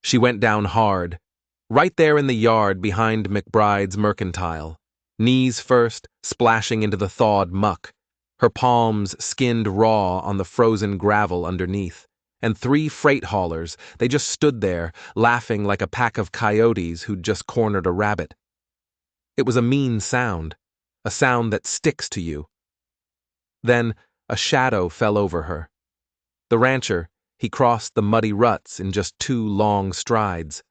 She went down hard, right there in the yard behind McBride's mercantile, knees first, splashing into the thawed muck, her palms skinned raw on the frozen gravel underneath, and 3 freight haulers, they just stood there, laughing like a pack of coyotes who'd just cornered a rabbit. It was a mean sound, a sound that sticks to you. Then a shadow fell over her. The rancher, he crossed the muddy ruts in just 2 long strides.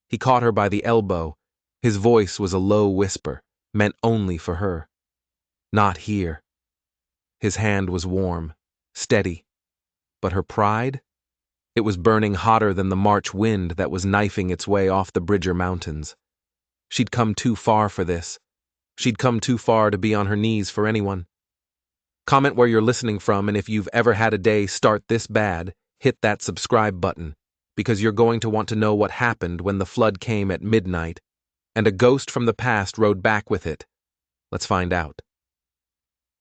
He caught her by the elbow. His voice was a low whisper, meant only for her. Not here. His hand was warm, steady. But her pride? It was burning hotter than the March wind that was knifing its way off the Bridger Mountains. She'd come too far for this. She'd come too far to be on her knees for anyone. Comment where you're listening from, and if you've ever had a day start this bad, hit that subscribe button, because you're going to want to know what happened when the flood came at midnight, and a ghost from the past rode back with it. Let's find out.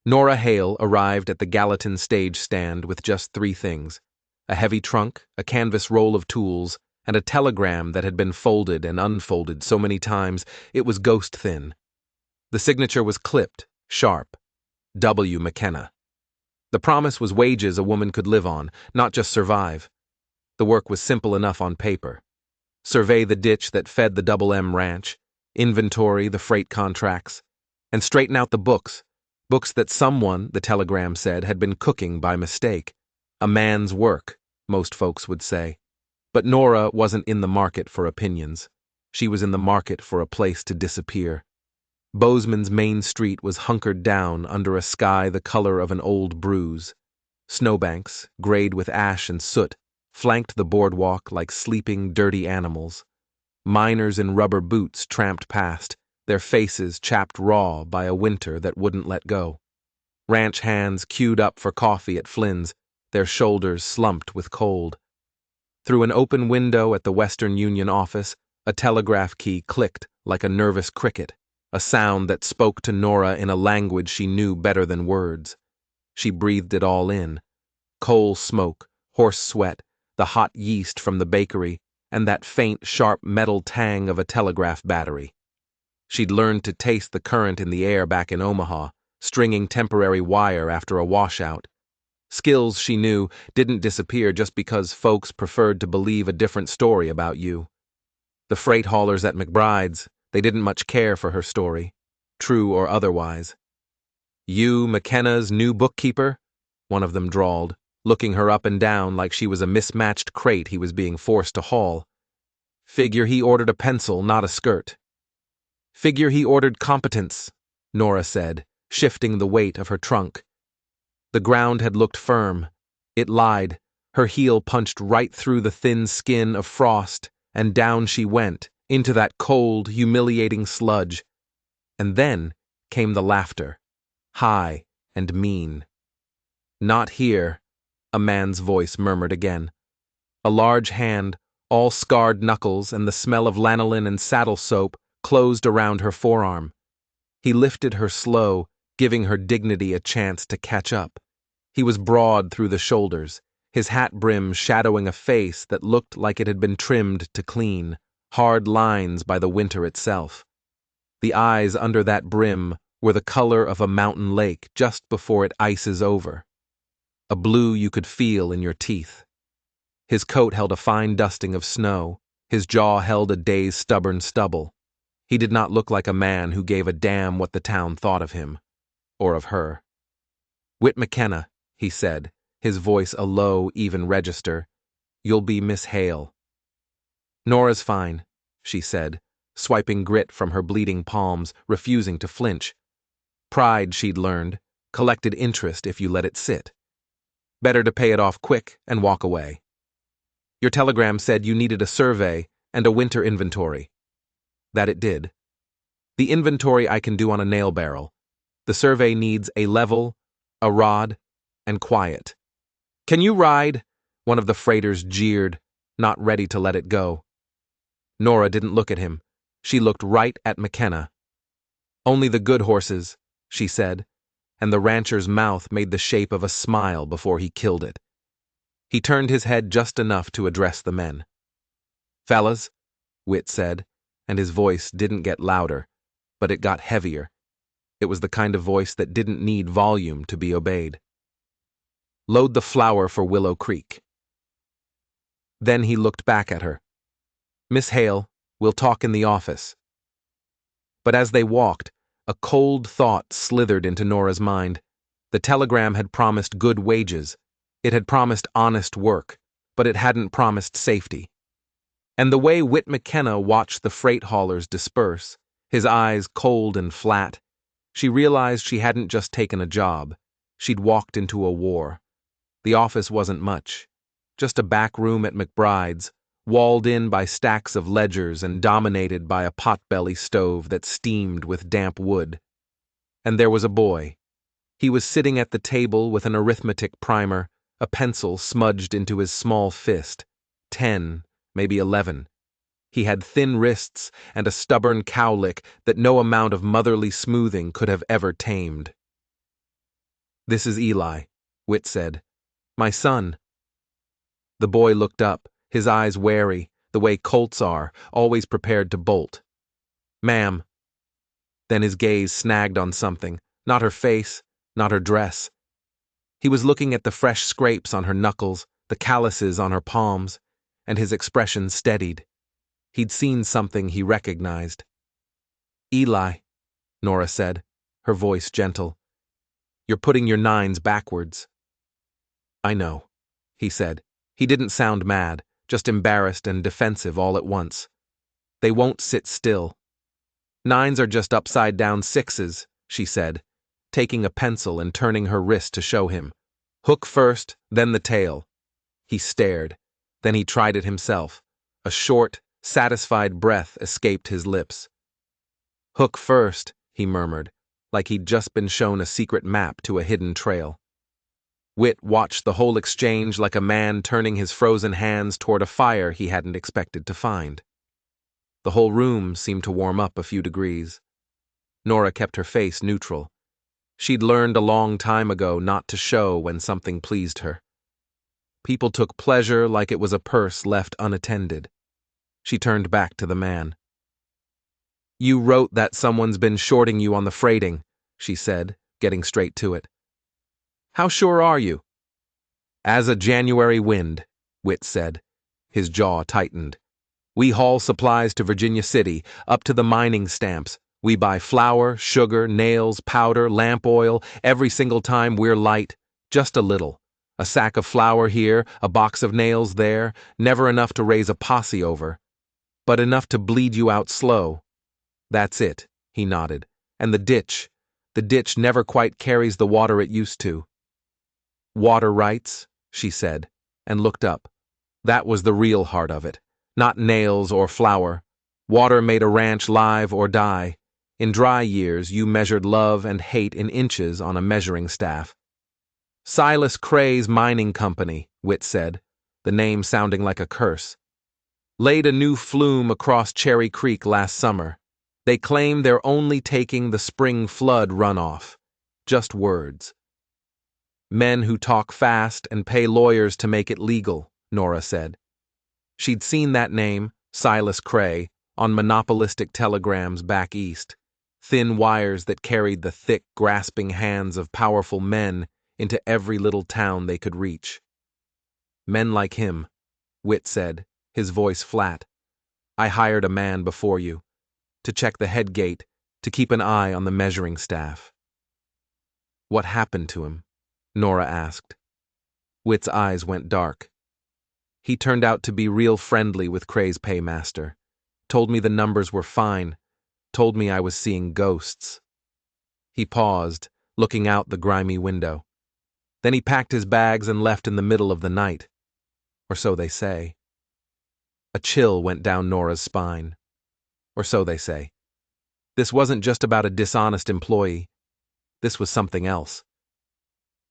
Nora Hale arrived at the Gallatin stage stand with just 3 things: a heavy trunk, a canvas roll of tools, and a telegram that had been folded and unfolded so many times it was ghost thin. The signature was clipped, sharp. W. McKenna. The promise was wages a woman could live on, not just survive. The work was simple enough on paper. Survey the ditch that fed the Double M ranch, inventory the freight contracts, and straighten out the books that someone, the telegram said, had been cooking by mistake. A man's work, most folks would say. But Nora wasn't in the market for opinions. She was in the market for a place to disappear. Bozeman's main street was hunkered down under a sky the color of an old bruise. Snowbanks, grayed with ash and soot, flanked the boardwalk like sleeping, dirty animals. Miners in rubber boots tramped past, their faces chapped raw by a winter that wouldn't let go. Ranch hands queued up for coffee at Flynn's, their shoulders slumped with cold. Through an open window at the Western Union office, a telegraph key clicked like a nervous cricket, a sound that spoke to Nora in a language she knew better than words. She breathed it all in: coal smoke, horse sweat, the hot yeast from the bakery, and that faint, sharp metal tang of a telegraph battery. She'd learned to taste the current in the air back in Omaha, stringing temporary wire after a washout. Skills, she knew, didn't disappear just because folks preferred to believe a different story about you. The freight haulers at McBride's, they didn't much care for her story, true or otherwise. "You McKenna's new bookkeeper?" one of them drawled, looking her up and down like she was a mismatched crate he was being forced to haul. "Figure he ordered a pencil, not a skirt." "Figure he ordered competence," Nora said, shifting the weight of her trunk. The ground had looked firm. It lied. Her heel punched right through the thin skin of frost, and down she went, into that cold, humiliating sludge. And then came the laughter, high and mean. "Not here," a man's voice murmured again. A large hand, all scarred knuckles and the smell of lanolin and saddle soap, closed around her forearm. He lifted her slow, giving her dignity a chance to catch up. He was broad through the shoulders, his hat brim shadowing a face that looked like it had been trimmed to clean, hard lines by the winter itself. The eyes under that brim were the color of a mountain lake just before it ices over, a blue you could feel in your teeth. His coat held a fine dusting of snow, his jaw held a day's stubborn stubble. He did not look like a man who gave a damn what the town thought of him, or of her. "Whit McKenna," he said, his voice a low, even register. "You'll be Miss Hale." "Nora's fine," she said, swiping grit from her bleeding palms, refusing to flinch. Pride, she'd learned, collected interest if you let it sit. Better to pay it off quick and walk away. "Your telegram said you needed a survey and a winter inventory." That it did. "The inventory I can do on a nail barrel. The survey needs a level, a rod, and quiet." "Can you ride?" one of the freighters jeered, not ready to let it go. Nora didn't look at him. She looked right at McKenna. "Only the good horses," she said, and the rancher's mouth made the shape of a smile before he killed it. He turned his head just enough to address the men. Fellas, Whit said, and his voice didn't get louder, but it got heavier. It was the kind of voice that didn't need volume to be obeyed. Load the flour for Willow Creek. Then he looked back at her. Miss Hale, we'll talk in the office. But as they walked, a cold thought slithered into Nora's mind. The telegram had promised good wages. It had promised honest work, but it hadn't promised safety. And the way Whit McKenna watched the freight haulers disperse, his eyes cold and flat, she realized she hadn't just taken a job. She'd walked into a war. The office wasn't much. Just a back room at McBride's, walled in by stacks of ledgers and dominated by a potbelly stove that steamed with damp wood. And there was a boy. He was sitting at the table with an arithmetic primer, a pencil smudged into his small fist. 10, maybe 11. He had thin wrists and a stubborn cowlick that no amount of motherly smoothing could have ever tamed. "This is Eli," Whit said. "My son." The boy looked up, his eyes wary, the way Colts are, always prepared to bolt. "Ma'am." Then his gaze snagged on something, not her face, not her dress. He was looking at the fresh scrapes on her knuckles, the calluses on her palms, and his expression steadied. He'd seen something he recognized. "Eli," Nora said, her voice gentle. "You're putting your nines backwards." "I know," he said. He didn't sound mad, just embarrassed and defensive all at once. "They won't sit still." "Nines are just upside-down sixes," she said, taking a pencil and turning her wrist to show him. "Hook first, then the tail." He stared. Then he tried it himself. A short, satisfied breath escaped his lips. "Hook first," he murmured, like he'd just been shown a secret map to a hidden trail. Whit watched the whole exchange like a man turning his frozen hands toward a fire he hadn't expected to find. The whole room seemed to warm up a few degrees. Nora kept her face neutral. She'd learned a long time ago not to show when something pleased her. People took pleasure like it was a purse left unattended. She turned back to the man. "You wrote that someone's been shorting you on the freighting," she said, getting straight to it. "How sure are you?" "As a January wind," Whit said. His jaw tightened. "We haul supplies to Virginia City, up to the mining stamps. We buy flour, sugar, nails, powder, lamp oil, every single time we're light, just a little. A sack of flour here, a box of nails there, never enough to raise a posse over. But enough to bleed you out slow. That's it," he nodded. "And the ditch never quite carries the water it used to." "Water rights," she said, and looked up. That was the real heart of it. Not nails or flour. Water made a ranch live or die. In dry years, you measured love and hate in inches on a measuring staff. "Silas Cray's Mining Company," Whit said, the name sounding like a curse. "Laid a new flume across Cherry Creek last summer. They claim they're only taking the spring flood runoff. Just words." "Men who talk fast and pay lawyers to make it legal," Nora said. She'd seen that name, Silas Cray, on monopolistic telegrams back east, thin wires that carried the thick, grasping hands of powerful men into every little town they could reach. "Men like him," Whit said, his voice flat. "I hired a man before you, to check the head gate, to keep an eye on the measuring staff." "What happened to him?" Nora asked. Whit's eyes went dark. "He turned out to be real friendly with Cray's paymaster. Told me the numbers were fine. Told me I was seeing ghosts." He paused, looking out the grimy window. Then he packed his bags and left in the middle of the night. Or so they say. A chill went down Nora's spine. Or so they say. This wasn't just about a dishonest employee. This was something else.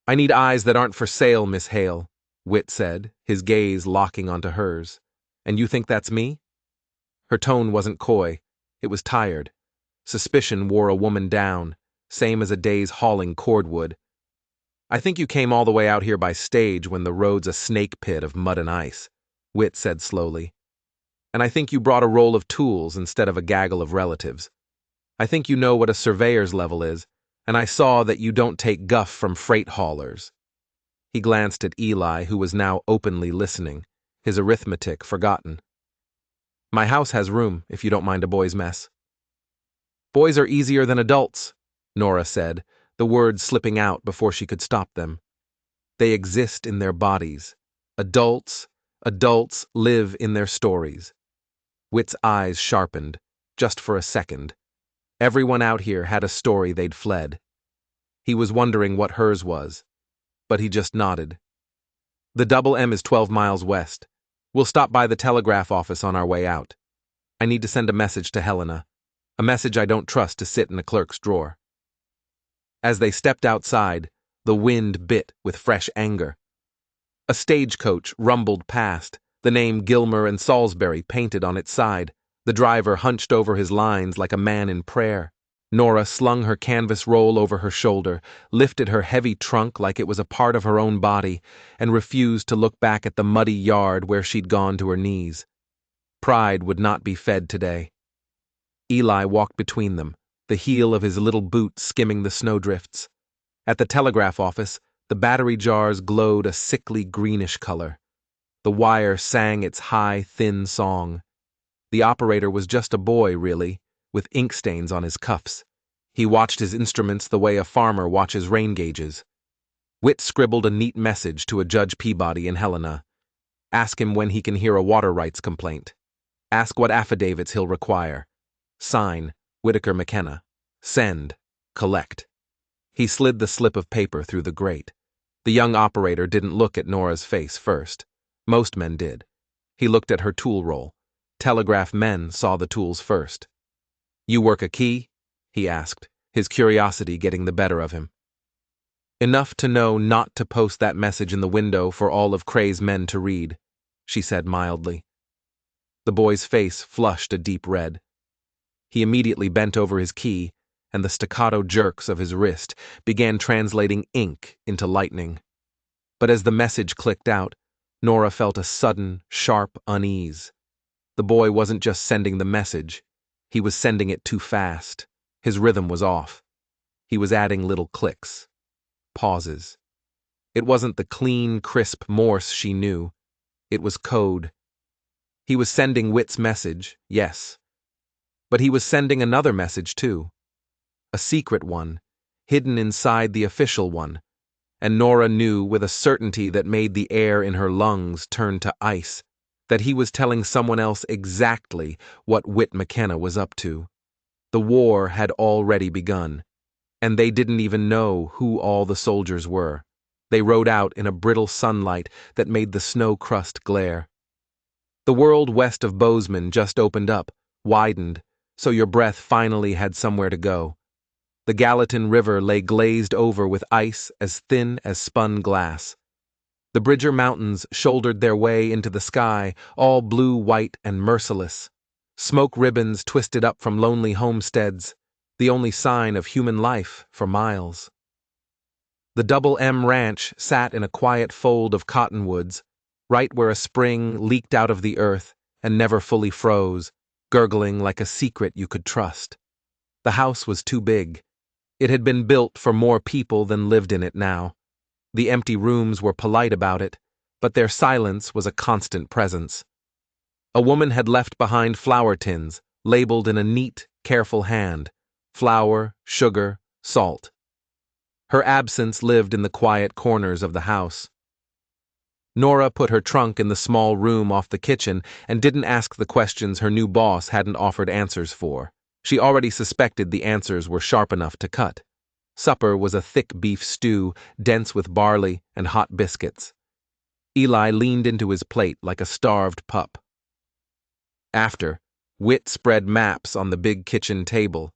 "I need eyes that aren't for sale, Miss Hale," Whit said, his gaze locking onto hers. "And you think that's me?" Her tone wasn't coy. It was tired. Suspicion wore a woman down, same as a day's hauling cordwood. "I think you came all the way out here by stage when the road's a snake pit of mud and ice," Whit said slowly. And I think you brought a roll of tools instead of a gaggle of relatives. I think you know what a surveyor's level is, and I saw that you don't take guff from freight haulers." He glanced at Eli, who was now openly listening, his arithmetic forgotten. "My house has room, if you don't mind a boy's mess." "Boys are easier than adults," Nora said, the words slipping out before she could stop them. "They exist in their bodies. Adults live in their stories." Whit's eyes sharpened, just for a second. Everyone out here had a story they'd fled. He was wondering what hers was, but he just nodded. "The double M is 12 miles west. We'll stop by the telegraph office on our way out. I need to send a message to Helena, a message I don't trust to sit in a clerk's drawer." As they stepped outside, the wind bit with fresh anger. A stagecoach rumbled past, the name Gilmer and Salisbury painted on its side, the driver hunched over his lines like a man in prayer. Nora slung her canvas roll over her shoulder, lifted her heavy trunk like it was a part of her own body, and refused to look back at the muddy yard where she'd gone to her knees. Pride would not be fed today. Eli walked between them, the heel of his little boot skimming the snowdrifts. At the telegraph office, the battery jars glowed a sickly greenish color. The wire sang its high, thin song. The operator was just a boy, really, with ink stains on his cuffs. He watched his instruments the way a farmer watches rain gauges. Whit scribbled a neat message to a Judge Peabody in Helena. Ask him when he can hear a water rights complaint. Ask what affidavits he'll require. Sign, Whitaker McKenna. Send. Collect. He slid the slip of paper through the grate. The young operator didn't look at Nora's face first. Most men did. He looked at her tool roll. Telegraph men saw the tools first. "You work a key?" he asked, his curiosity getting the better of him. "Enough to know not to post that message in the window for all of Cray's men to read," she said mildly. The boy's face flushed a deep red. He immediately bent over his key, and the staccato jerks of his wrist began translating ink into lightning. But as the message clicked out, Nora felt a sudden, sharp unease. The boy wasn't just sending the message, he was sending it too fast. His rhythm was off. He was adding little clicks, pauses. It wasn't the clean, crisp Morse she knew. It was code. He was sending Whit's message, yes. But he was sending another message, too. A secret one, hidden inside the official one. And Nora knew with a certainty that made the air in her lungs turn to ice that he was telling someone else exactly what Whit McKenna was up to. The war had already begun, and they didn't even know who all the soldiers were. They rode out in a brittle sunlight that made the snow crust glare. The world west of Bozeman just opened up, widened, so your breath finally had somewhere to go. The Gallatin River lay glazed over with ice as thin as spun glass. The Bridger Mountains shouldered their way into the sky, all blue, white, and merciless. Smoke ribbons twisted up from lonely homesteads, the only sign of human life for miles. The Double M Ranch sat in a quiet fold of cottonwoods, right where a spring leaked out of the earth and never fully froze, gurgling like a secret you could trust. The house was too big. It had been built for more people than lived in it now. The empty rooms were polite about it, but their silence was a constant presence. A woman had left behind flour tins, labeled in a neat, careful hand: flour, sugar, salt. Her absence lived in the quiet corners of the house. Nora put her trunk in the small room off the kitchen and didn't ask the questions her new boss hadn't offered answers for. She already suspected the answers were sharp enough to cut. Supper was a thick beef stew, dense with barley and hot biscuits. Eli leaned into his plate like a starved pup. After, Whit spread maps on the big kitchen table,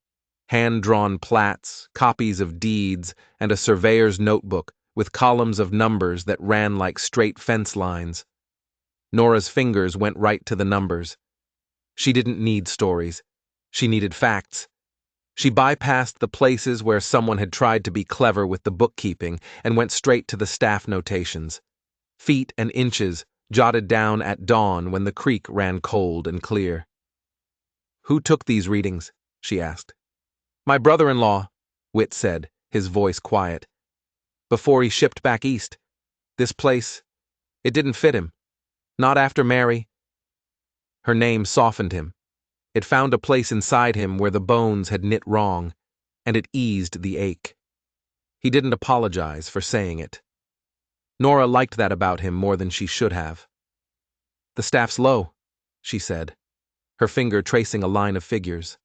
hand-drawn plats, copies of deeds, and a surveyor's notebook with columns of numbers that ran like straight fence lines. Nora's fingers went right to the numbers. She didn't need stories. She needed facts. She bypassed the places where someone had tried to be clever with the bookkeeping and went straight to the staff notations. Feet and inches, jotted down at dawn when the creek ran cold and clear. "Who took these readings?" she asked. "My brother-in-law," Whit said, his voice quiet. "Before he shipped back east. This place, it didn't fit him. Not after Mary." Her name softened him. It found a place inside him where the bones had knit wrong, and it eased the ache. He didn't apologize for saying it. Nora liked that about him more than she should have. "The staff's low," she said, her finger tracing a line of figures.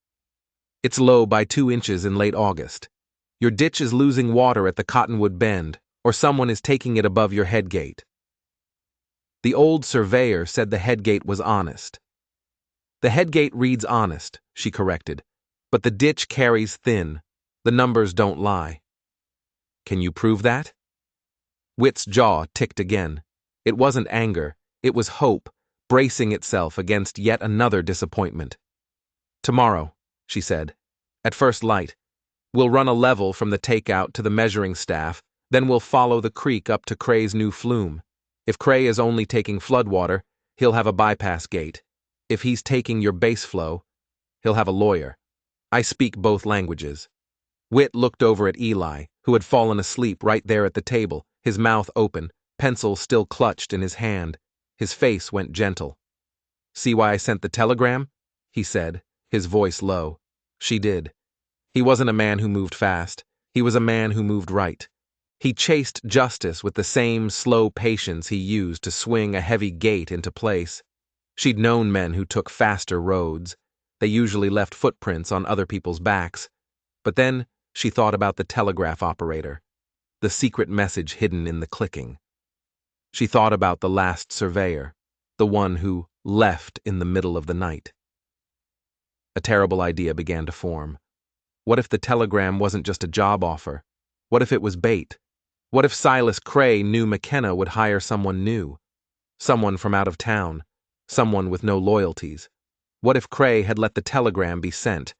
"It's low by 2 inches in late August. Your ditch is losing water at the Cottonwood Bend, or someone is taking it above your headgate." The old surveyor said the headgate was honest. "The headgate reads honest," she corrected, "but the ditch carries thin. The numbers don't lie." "Can you prove that?" Whit's jaw ticked again. It wasn't anger, it was hope, bracing itself against yet another disappointment. "Tomorrow," she said, "at first light. We'll run a level from the takeout to the measuring staff, then we'll follow the creek up to Cray's new flume. If Cray is only taking floodwater, he'll have a bypass gate. If he's taking your base flow, he'll have a lawyer. I speak both languages." Whit looked over at Eli, who had fallen asleep right there at the table, his mouth open, pencil still clutched in his hand. His face went gentle. "See why I sent the telegram?" he said, his voice low. She did. He wasn't a man who moved fast. He was a man who moved right. He chased justice with the same slow patience he used to swing a heavy gate into place. She'd known men who took faster roads. They usually left footprints on other people's backs. But then she thought about the telegraph operator, the secret message hidden in the clicking. She thought about the last surveyor, the one who left in the middle of the night. A terrible idea began to form. What if the telegram wasn't just a job offer? What if it was bait? What if Silas Cray knew McKenna would hire someone new? Someone from out of town, someone with no loyalties. What if Cray had let the telegram be sent,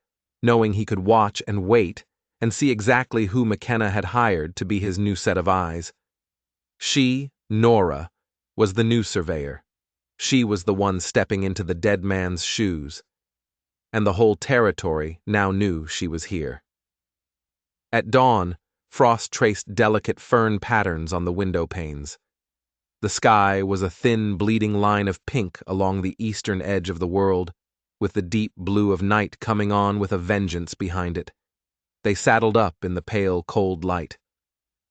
knowing he could watch and wait and see exactly who McKenna had hired to be his new set of eyes? She, Nora, was the new surveyor. She was the one stepping into the dead man's shoes. And the whole territory now knew she was here. At dawn, frost traced delicate fern patterns on the window panes. The sky was a thin, bleeding line of pink along the eastern edge of the world, with the deep blue of night coming on with a vengeance behind it. They saddled up in the pale, cold light.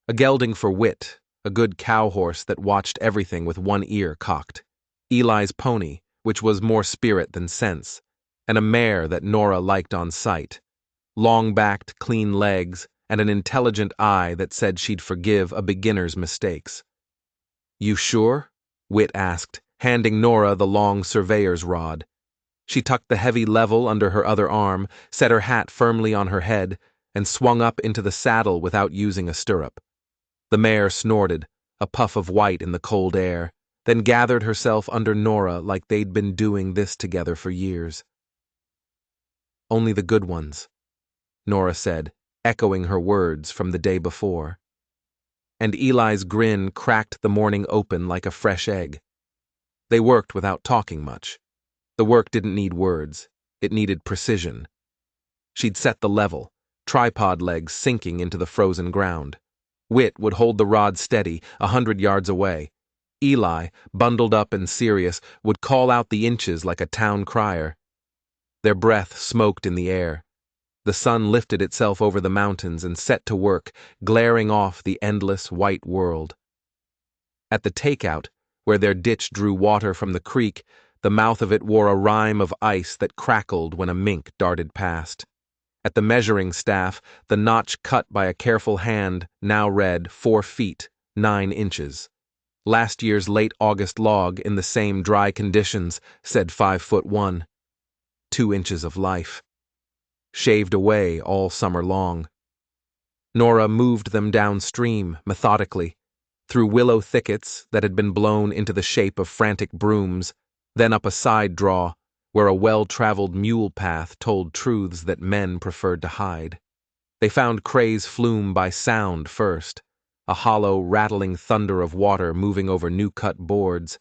A gelding for Whit, a good cow horse that watched everything with one ear cocked. Eli's pony, which was more spirit than sense, and a mare that Nora liked on sight. Long-backed, clean legs, and an intelligent eye that said she'd forgive a beginner's mistakes. "You sure?" Whit asked, handing Nora the long surveyor's rod. She tucked the heavy level under her other arm, set her hat firmly on her head, and swung up into the saddle without using a stirrup. The mare snorted, a puff of white in the cold air, then gathered herself under Nora like they'd been doing this together for years. "Only the good ones," Nora said, echoing her words from the day before. And Eli's grin cracked the morning open like a fresh egg. They worked without talking much. The work didn't need words. It needed precision. She'd set the level, tripod legs sinking into the frozen ground. Whit would hold the rod steady, 100 yards away. Eli, bundled up and serious, would call out the inches like a town crier. Their breath smoked in the air. The sun lifted itself over the mountains and set to work, glaring off the endless white world. At the takeout, where their ditch drew water from the creek, the mouth of it wore a rime of ice that crackled when a mink darted past. At the measuring staff, the notch cut by a careful hand now read 4 feet, 9 inches. Last year's late August log in the same dry conditions said 5'1". 2 inches of life. Shaved away all summer long. Nora moved them downstream, methodically, through willow thickets that had been blown into the shape of frantic brooms, then up a side draw, where a well-traveled mule path told truths that men preferred to hide. They found Cray's flume by sound first, a hollow, rattling thunder of water moving over new-cut boards,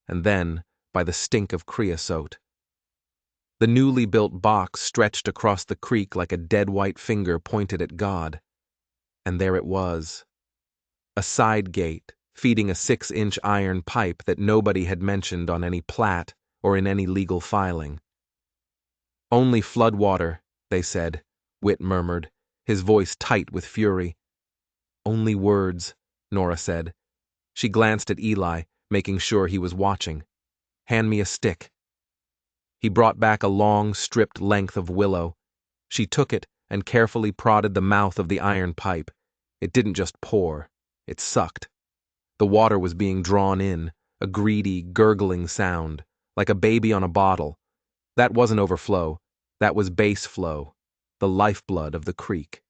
and then by the stink of creosote. The newly built box stretched across the creek like a dead white finger pointed at God. And there it was. A side gate, feeding a 6-inch iron pipe that nobody had mentioned on any plat or in any legal filing. Only floodwater, they said, Whit murmured, his voice tight with fury. Only words, Nora said. She glanced at Eli, making sure he was watching. Hand me a stick. He brought back a long, stripped length of willow. She took it and carefully prodded the mouth of the iron pipe. It didn't just pour, it sucked. The water was being drawn in, a greedy, gurgling sound, like a baby on a bottle. That wasn't overflow, that was base flow, the lifeblood of the creek.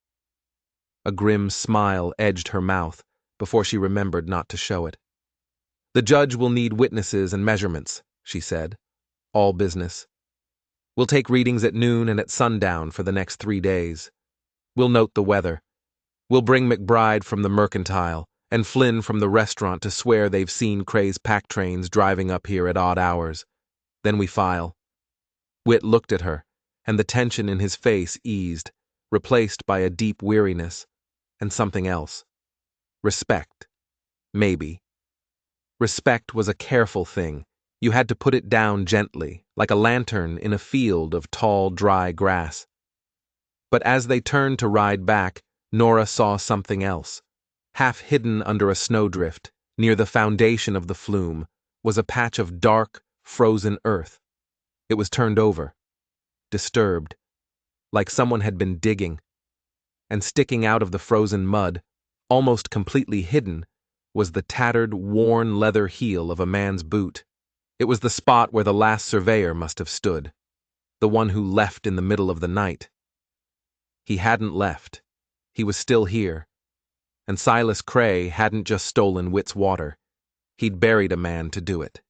A grim smile edged her mouth before she remembered not to show it. The judge will need witnesses and measurements, she said. All business. We'll take readings at noon and at sundown for the next 3 days. We'll note the weather. We'll bring McBride from the mercantile and Flynn from the restaurant to swear they've seen Cray's pack trains driving up here at odd hours. Then we file. Whit looked at her, and the tension in his face eased, replaced by a deep weariness, and something else. Respect. Maybe. Respect was a careful thing. You had to put it down gently, like a lantern in a field of tall, dry grass. But as they turned to ride back, Nora saw something else. Half hidden under a snowdrift, near the foundation of the flume, was a patch of dark, frozen earth. It was turned over, disturbed, like someone had been digging. And sticking out of the frozen mud, almost completely hidden, was the tattered, worn leather heel of a man's boot. It was the spot where the last surveyor must have stood, the one who left in the middle of the night. He hadn't left. He was still here. And Silas Cray hadn't just stolen Whit's water. He'd buried a man to do it.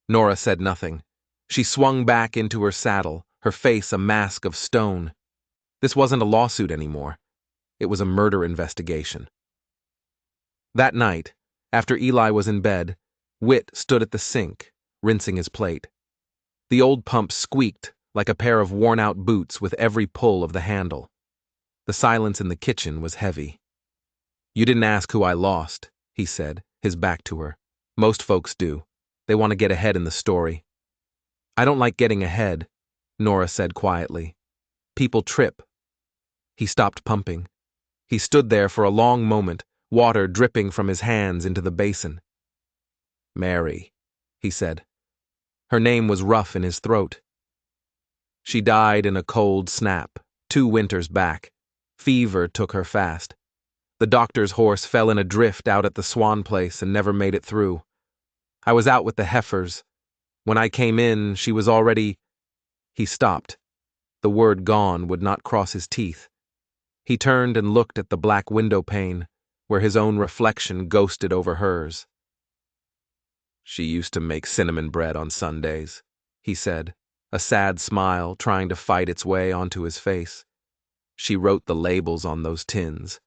Nora said nothing. She swung back into her saddle, her face a mask of stone. This wasn't a lawsuit anymore. It was a murder investigation. That night, after Eli was in bed, Whit stood at the sink, rinsing his plate. The old pump squeaked like a pair of worn-out boots with every pull of the handle. The silence in the kitchen was heavy. You didn't ask who I lost, he said, his back to her. Most folks do. They want to get ahead in the story. I don't like getting ahead, Nora said quietly. People trip. He stopped pumping. He stood there for a long moment, water dripping from his hands into the basin. Mary, he said. Her name was rough in his throat. She died in a cold snap, 2 winters back. Fever took her fast. The doctor's horse fell in a drift out at the Swan place and never made it through. I was out with the heifers. When I came in, she was already... He stopped. The word gone would not cross his teeth. He turned and looked at the black window pane, where his own reflection ghosted over hers. She used to make cinnamon bread on Sundays, he said, a sad smile trying to fight its way onto his face. She wrote the labels on those tins.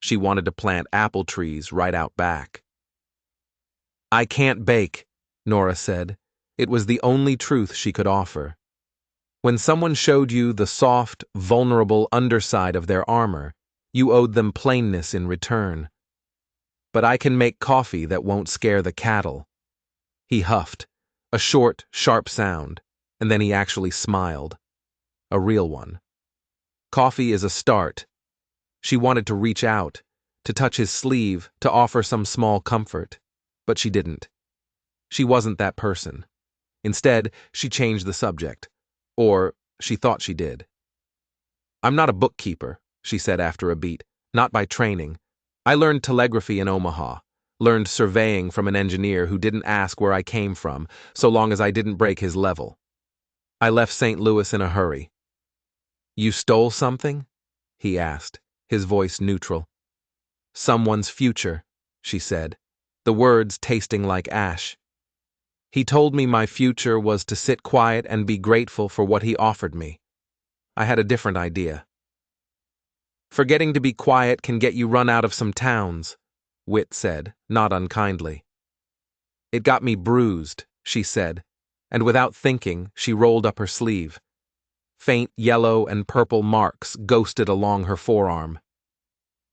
She wanted to plant apple trees right out back. I can't bake, Nora said. It was the only truth she could offer. When someone showed you the soft, vulnerable underside of their armor, you owed them plainness in return. But I can make coffee that won't scare the cattle. He huffed, a short, sharp sound, and then he actually smiled. A real one. Coffee is a start. She wanted to reach out, to touch his sleeve, to offer some small comfort. But she didn't. She wasn't that person. Instead, she changed the subject. Or, she thought she did. I'm not a bookkeeper, she said after a beat, not by training. I learned telegraphy in Omaha, learned surveying from an engineer who didn't ask where I came from, so long as I didn't break his level. I left St. Louis in a hurry. You stole something? He asked, his voice neutral. Someone's future, she said, the words tasting like ash. He told me my future was to sit quiet and be grateful for what he offered me. I had a different idea. Forgetting to be quiet can get you run out of some towns, Whit said, not unkindly. It got me bruised, she said, and without thinking, she rolled up her sleeve. Faint yellow and purple marks ghosted along her forearm.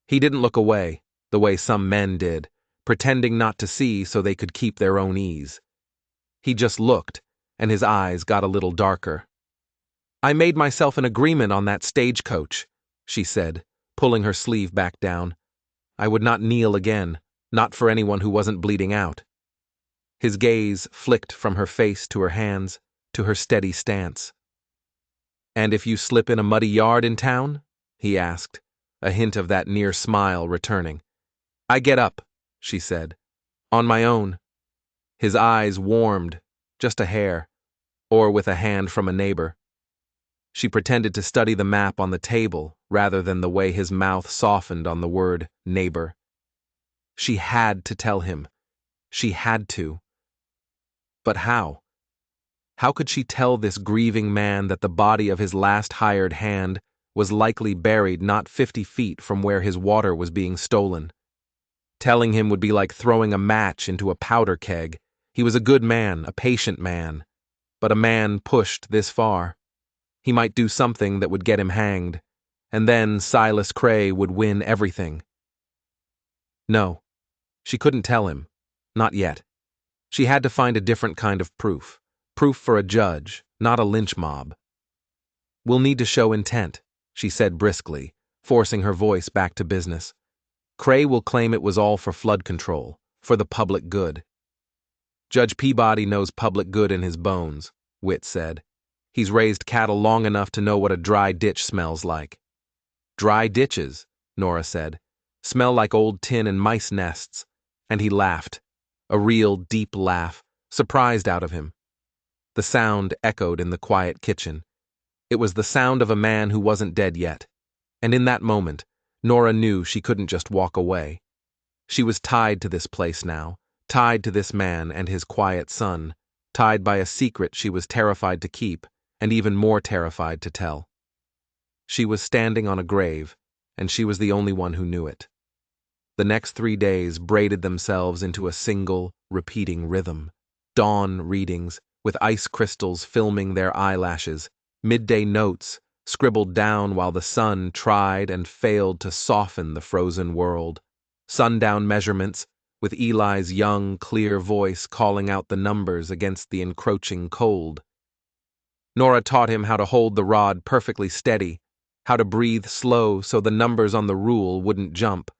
He didn't look away, the way some men did, pretending not to see so they could keep their own ease. He just looked, and his eyes got a little darker. I made myself an agreement on that stagecoach, she said, pulling her sleeve back down. I would not kneel again, not for anyone who wasn't bleeding out. His gaze flicked from her face to her hands, to her steady stance. And if you slip in a muddy yard in town? He asked, a hint of that near smile returning. I get up, she said. On my own. His eyes warmed, just a hair, or with a hand from a neighbor. She pretended to study the map on the table rather than the way his mouth softened on the word neighbor. She had to tell him. She had to. But how? How could she tell this grieving man that the body of his last hired hand was likely buried not 50 feet from where his water was being stolen? Telling him would be like throwing a match into a powder keg. He was a good man, a patient man, but a man pushed this far. He might do something that would get him hanged, and then Silas Cray would win everything. No, she couldn't tell him. Not yet. She had to find a different kind of proof. Proof for a judge, not a lynch mob. We'll need to show intent, she said briskly, forcing her voice back to business. Cray will claim it was all for flood control, for the public good. Judge Peabody knows public good in his bones, Witt said. He's raised cattle long enough to know what a dry ditch smells like. Dry ditches, Nora said, smell like old tin and mice nests. And he laughed, a real deep laugh, surprised out of him. The sound echoed in the quiet kitchen. It was the sound of a man who wasn't dead yet. And in that moment, Nora knew she couldn't just walk away. She was tied to this place now, tied to this man and his quiet son, tied by a secret she was terrified to keep, and even more terrified to tell. She was standing on a grave, and she was the only one who knew it. The next 3 days braided themselves into a single, repeating rhythm. Dawn readings, with ice crystals filming their eyelashes, midday notes, scribbled down while the sun tried and failed to soften the frozen world. Sundown measurements, with Eli's young, clear voice calling out the numbers against the encroaching cold. Nora taught him how to hold the rod perfectly steady, how to breathe slow so the numbers on the rule wouldn't jump.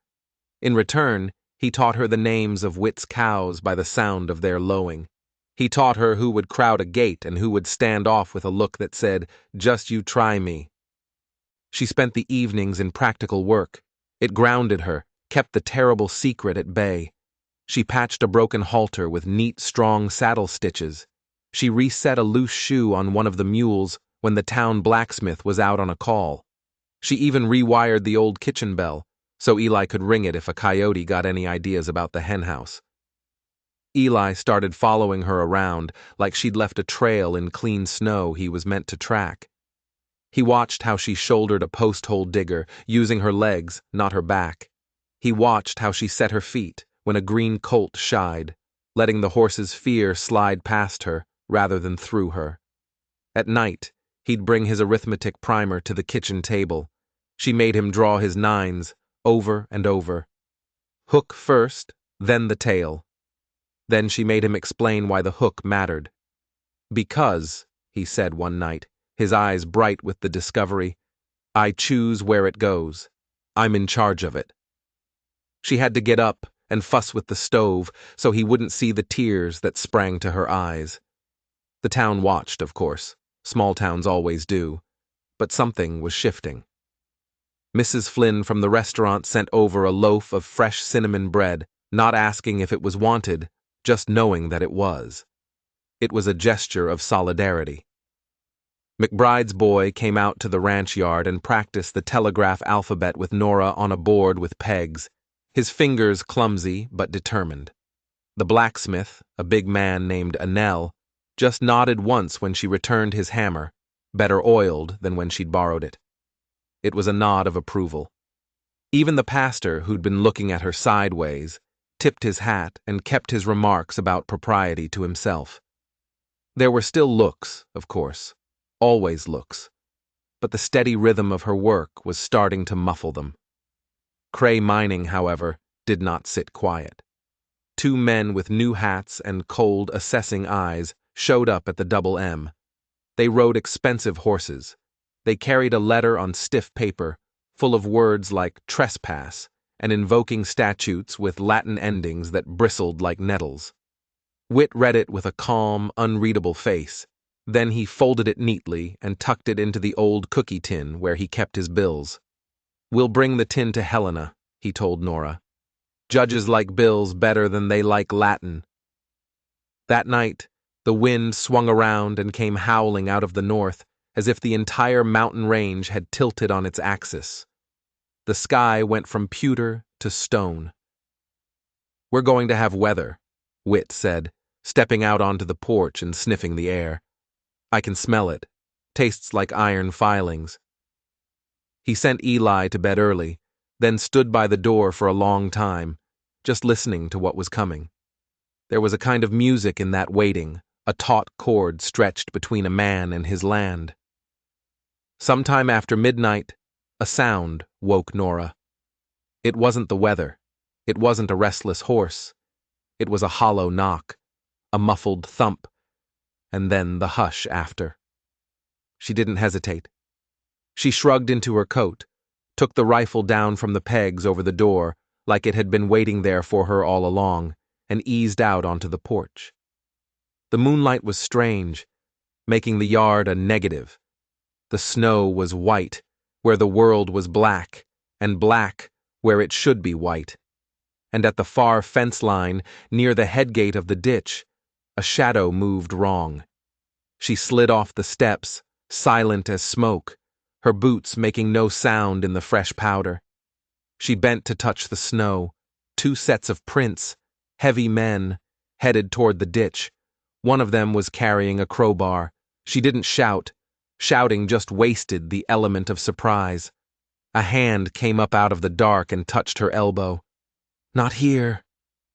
In return, he taught her the names of Witt's cows by the sound of their lowing. He taught her who would crowd a gate and who would stand off with a look that said, "Just you try me." She spent the evenings in practical work. It grounded her, kept the terrible secret at bay. She patched a broken halter with neat, strong saddle stitches. She reset a loose shoe on one of the mules when the town blacksmith was out on a call. She even rewired the old kitchen bell, so Eli could ring it if a coyote got any ideas about the henhouse. Eli started following her around like she'd left a trail in clean snow he was meant to track. He watched how she shouldered a post-hole digger, using her legs, not her back. He watched how she set her feet when a green colt shied, letting the horse's fear slide past her rather than through her. At night, he'd bring his arithmetic primer to the kitchen table. She made him draw his nines, over and over. Hook first, then the tail. Then she made him explain why the hook mattered. Because, he said one night, his eyes bright with the discovery, I choose where it goes. I'm in charge of it. She had to get up and fuss with the stove so he wouldn't see the tears that sprang to her eyes. The town watched, of course. Small towns always do. But something was shifting. Mrs. Flynn from the restaurant sent over a loaf of fresh cinnamon bread, not asking if it was wanted, just knowing that it was. It was a gesture of solidarity. McBride's boy came out to the ranch yard and practiced the telegraph alphabet with Nora on a board with pegs, his fingers clumsy but determined. The blacksmith, a big man named Annell, just nodded once when she returned his hammer, better oiled than when she'd borrowed it. It was a nod of approval. Even the pastor, who'd been looking at her sideways, tipped his hat and kept his remarks about propriety to himself. There were still looks, of course, always looks, but the steady rhythm of her work was starting to muffle them. Cray Mining, however, did not sit quiet. Two men with new hats and cold, assessing eyes showed up at the Double M. They rode expensive horses. They carried a letter on stiff paper, full of words like trespass, and invoking statutes with Latin endings that bristled like nettles. Whit read it with a calm, unreadable face. Then he folded it neatly and tucked it into the old cookie tin where he kept his bills. "We'll bring the tin to Helena," he told Nora. "Judges like bills better than they like Latin." That night, the wind swung around and came howling out of the north, as if the entire mountain range had tilted on its axis. The sky went from pewter to stone. "We're going to have weather," Whit said, stepping out onto the porch and sniffing the air. "I can smell it. Tastes like iron filings." He sent Eli to bed early, then stood by the door for a long time, just listening to what was coming. There was a kind of music in that waiting, a taut cord stretched between a man and his land. Sometime after midnight, a sound woke Nora. It wasn't the weather. It wasn't a restless horse. It was a hollow knock, a muffled thump, and then the hush after. She didn't hesitate. She shrugged into her coat, took the rifle down from the pegs over the door, like it had been waiting there for her all along, and eased out onto the porch. The moonlight was strange, making the yard a negative. The snow was white, where the world was black, and black where it should be white. And at the far fence line, near the headgate of the ditch, a shadow moved wrong. She slid off the steps, silent as smoke, her boots making no sound in the fresh powder. She bent to touch the snow. Two sets of prints, heavy men, headed toward the ditch. One of them was carrying a crowbar. She didn't shout. Shouting just wasted the element of surprise. A hand came up out of the dark and touched her elbow. "Not here,"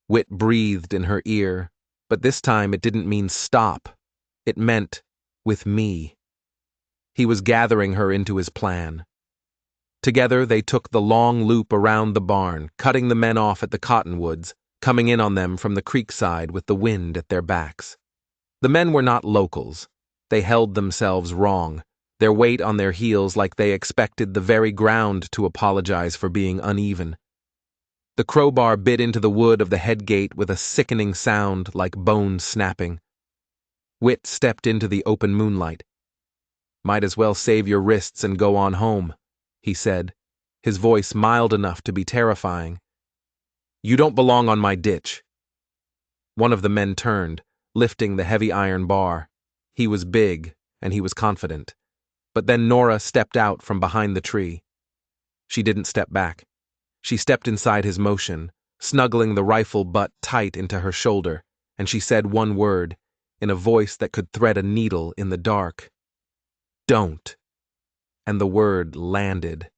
Whit breathed in her ear, but this time it didn't mean stop. It meant, with me. He was gathering her into his plan. Together they took the long loop around the barn, cutting the men off at the cottonwoods, coming in on them from the creek side with the wind at their backs. The men were not locals. They held themselves wrong, their weight on their heels like they expected the very ground to apologize for being uneven. The crowbar bit into the wood of the head gate with a sickening sound like bone snapping. Whit stepped into the open moonlight. "Might as well save your wrists and go on home," he said, his voice mild enough to be terrifying. "You don't belong on my ditch." One of the men turned, lifting the heavy iron bar. He was big, and he was confident. But then Nora stepped out from behind the tree. She didn't step back. She stepped inside his motion, snuggling the rifle butt tight into her shoulder, and she said one word, in a voice that could thread a needle in the dark. "Don't." And the word landed.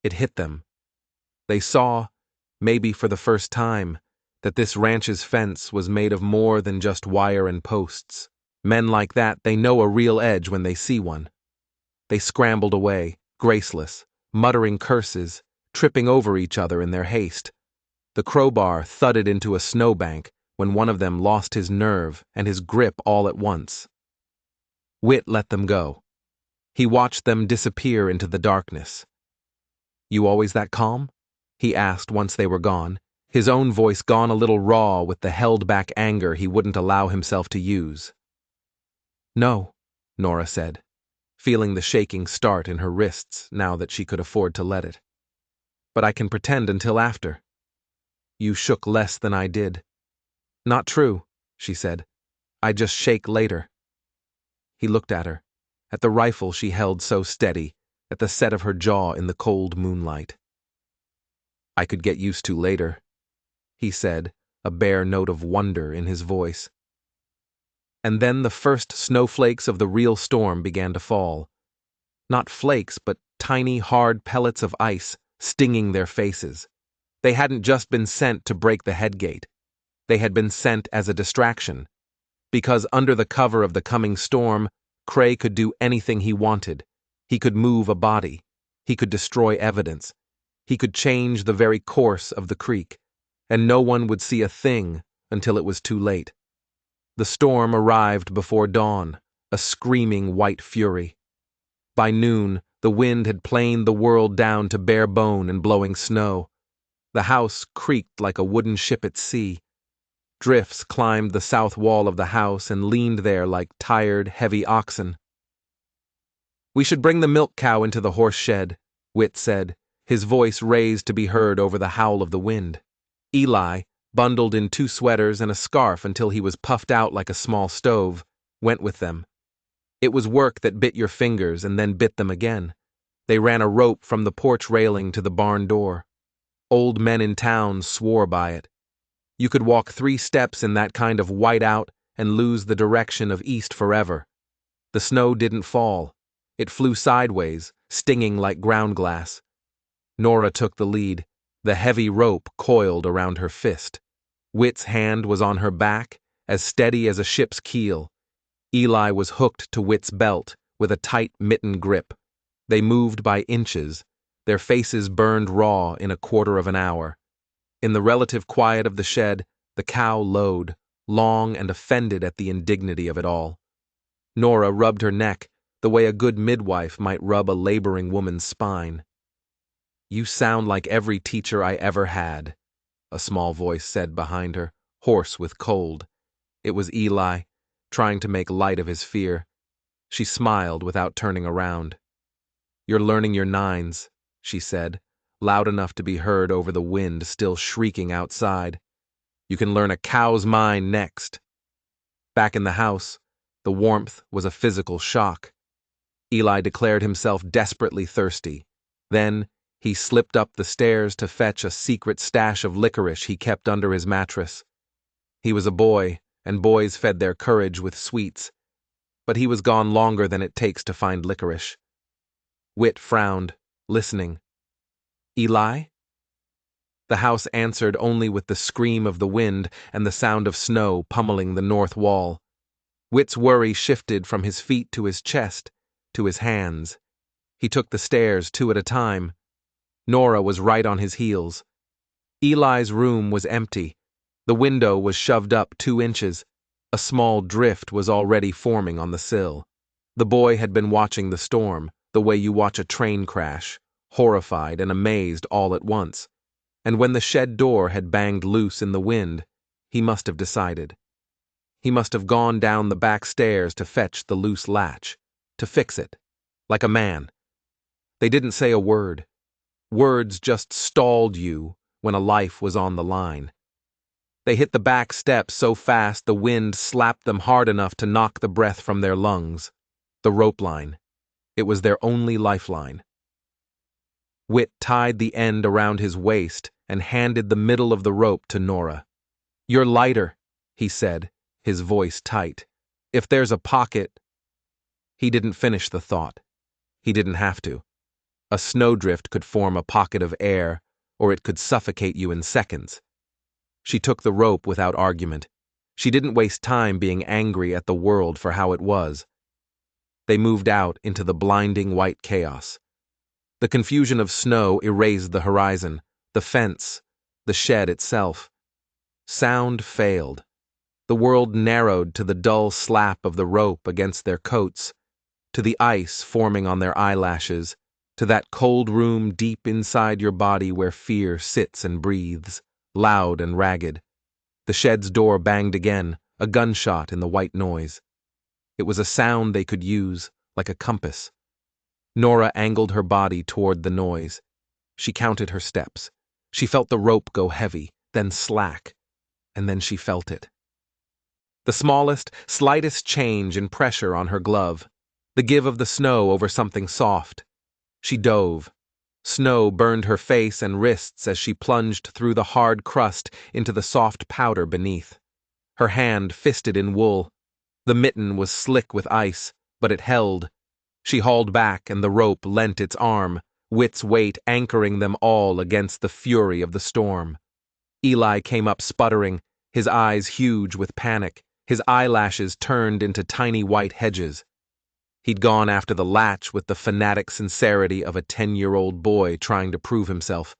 It hit them. They saw, maybe for the first time, that this ranch's fence was made of more than just wire and posts. Men like that, they know a real edge when they see one. They scrambled away, graceless, muttering curses, tripping over each other in their haste. The crowbar thudded into a snowbank when one of them lost his nerve and his grip all at once. Whit let them go. He watched them disappear into the darkness. "You always that calm?" he asked once they were gone, his own voice gone a little raw with the held-back anger he wouldn't allow himself to use. "No," Nora said, feeling the shaking start in her wrists now that she could afford to let it. "But I can pretend until after." "You shook less than I did." "Not true," she said. "I just shake later." He looked at her, at the rifle she held so steady, at the set of her jaw in the cold moonlight. "I could get used to later," he said, a bare note of wonder in his voice. And then the first snowflakes of the real storm began to fall. Not flakes, but tiny, hard pellets of ice, stinging their faces. They hadn't just been sent to break the headgate. They had been sent as a distraction. Because under the cover of the coming storm, Cray could do anything he wanted. He could move a body. He could destroy evidence. He could change the very course of the creek, and no one would see a thing until it was too late. The storm arrived before dawn, a screaming white fury. By noon, the wind had planed the world down to bare bone and blowing snow. The house creaked like a wooden ship at sea. Drifts climbed the south wall of the house and leaned there like tired, heavy oxen. "We should bring the milk cow into the horse shed," Whit said, his voice raised to be heard over the howl of the wind. Eli, bundled in 2 sweaters and a scarf until he was puffed out like a small stove, went with them. It was work that bit your fingers and then bit them again. They ran a rope from the porch railing to the barn door. Old men in town swore by it. You could walk 3 steps in that kind of whiteout and lose the direction of east forever. The snow didn't fall. It flew sideways, stinging like ground glass. Nora took the lead, the heavy rope coiled around her fist. Whit's hand was on her back, as steady as a ship's keel. Eli was hooked to Whit's belt with a tight mitten grip. They moved by inches, their faces burned raw in a quarter of an hour. In the relative quiet of the shed, the cow lowed, long and offended at the indignity of it all. Nora rubbed her neck, the way a good midwife might rub a laboring woman's spine. "You sound like every teacher I ever had," a small voice said behind her, hoarse with cold. It was Eli, trying to make light of his fear. She smiled without turning around. "You're learning your 9s, she said, loud enough to be heard over the wind still shrieking outside. "You can learn a cow's mind next." Back in the house, the warmth was a physical shock. Eli declared himself desperately thirsty. Then, he slipped up the stairs to fetch a secret stash of licorice he kept under his mattress. He was a boy, and boys fed their courage with sweets. But he was gone longer than it takes to find licorice. Whit frowned, listening. "Eli?" The house answered only with the scream of the wind and the sound of snow pummeling the north wall. Whit's worry shifted from his feet to his chest, to his hands. He took the stairs 2 at a time. Nora was right on his heels. Eli's room was empty. The window was shoved up 2 inches. A small drift was already forming on the sill. The boy had been watching the storm, the way you watch a train crash, horrified and amazed all at once. And when the shed door had banged loose in the wind, he must have decided. He must have gone down the back stairs to fetch the loose latch, to fix it, like a man. They didn't say a word. Words just stalled you when a life was on the line. They hit the back steps so fast the wind slapped them hard enough to knock the breath from their lungs. The rope line. It was their only lifeline. Whit tied the end around his waist and handed the middle of the rope to Nora. "You're lighter," he said, his voice tight. "If there's a pocket—" He didn't finish the thought. He didn't have to. A snowdrift could form a pocket of air, or it could suffocate you in seconds. She took the rope without argument. She didn't waste time being angry at the world for how it was. They moved out into the blinding white chaos. The confusion of snow erased the horizon, the fence, the shed itself. Sound failed. The world narrowed to the dull slap of the rope against their coats, to the ice forming on their eyelashes, to that cold room deep inside your body where fear sits and breathes, loud and ragged. The shed's door banged again, a gunshot in the white noise. It was a sound they could use, like a compass. Nora angled her body toward the noise. She counted her steps. She felt the rope go heavy, then slack, and then she felt it. The smallest, slightest change in pressure on her glove, the give of the snow over something soft. She dove. Snow burned her face and wrists as she plunged through the hard crust into the soft powder beneath. Her hand fisted in wool. The mitten was slick with ice, but it held. She hauled back and the rope lent its arm, Whit's weight anchoring them all against the fury of the storm. Eli came up sputtering, his eyes huge with panic, His eyelashes turned into tiny white hedges. He'd gone after the latch with the fanatic sincerity of a 10-year-old boy trying to prove himself.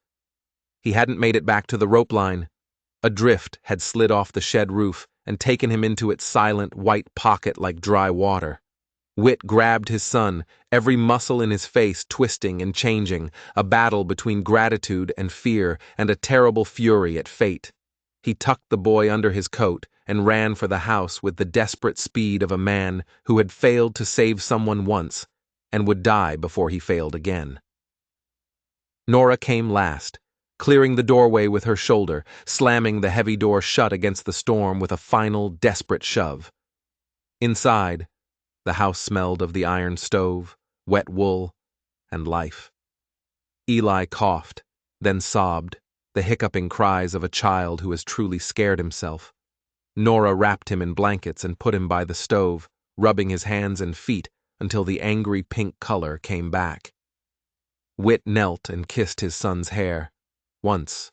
He hadn't made it back to the rope line. A drift had slid off the shed roof and taken him into its silent white pocket like dry water. Whit grabbed his son, every muscle in his face twisting and changing, a battle between gratitude and fear and a terrible fury at fate. He tucked the boy under his coat and ran for the house with the desperate speed of a man who had failed to save someone once and would die before he failed again. Nora came last, clearing the doorway with her shoulder, slamming the heavy door shut against the storm with a final, desperate shove. Inside, the house smelled of the iron stove, wet wool, and life. Eli coughed, then sobbed, the hiccuping cries of a child who has truly scared himself. Nora wrapped him in blankets and put him by the stove, rubbing his hands and feet until the angry pink color came back. Whit knelt and kissed his son's hair, once,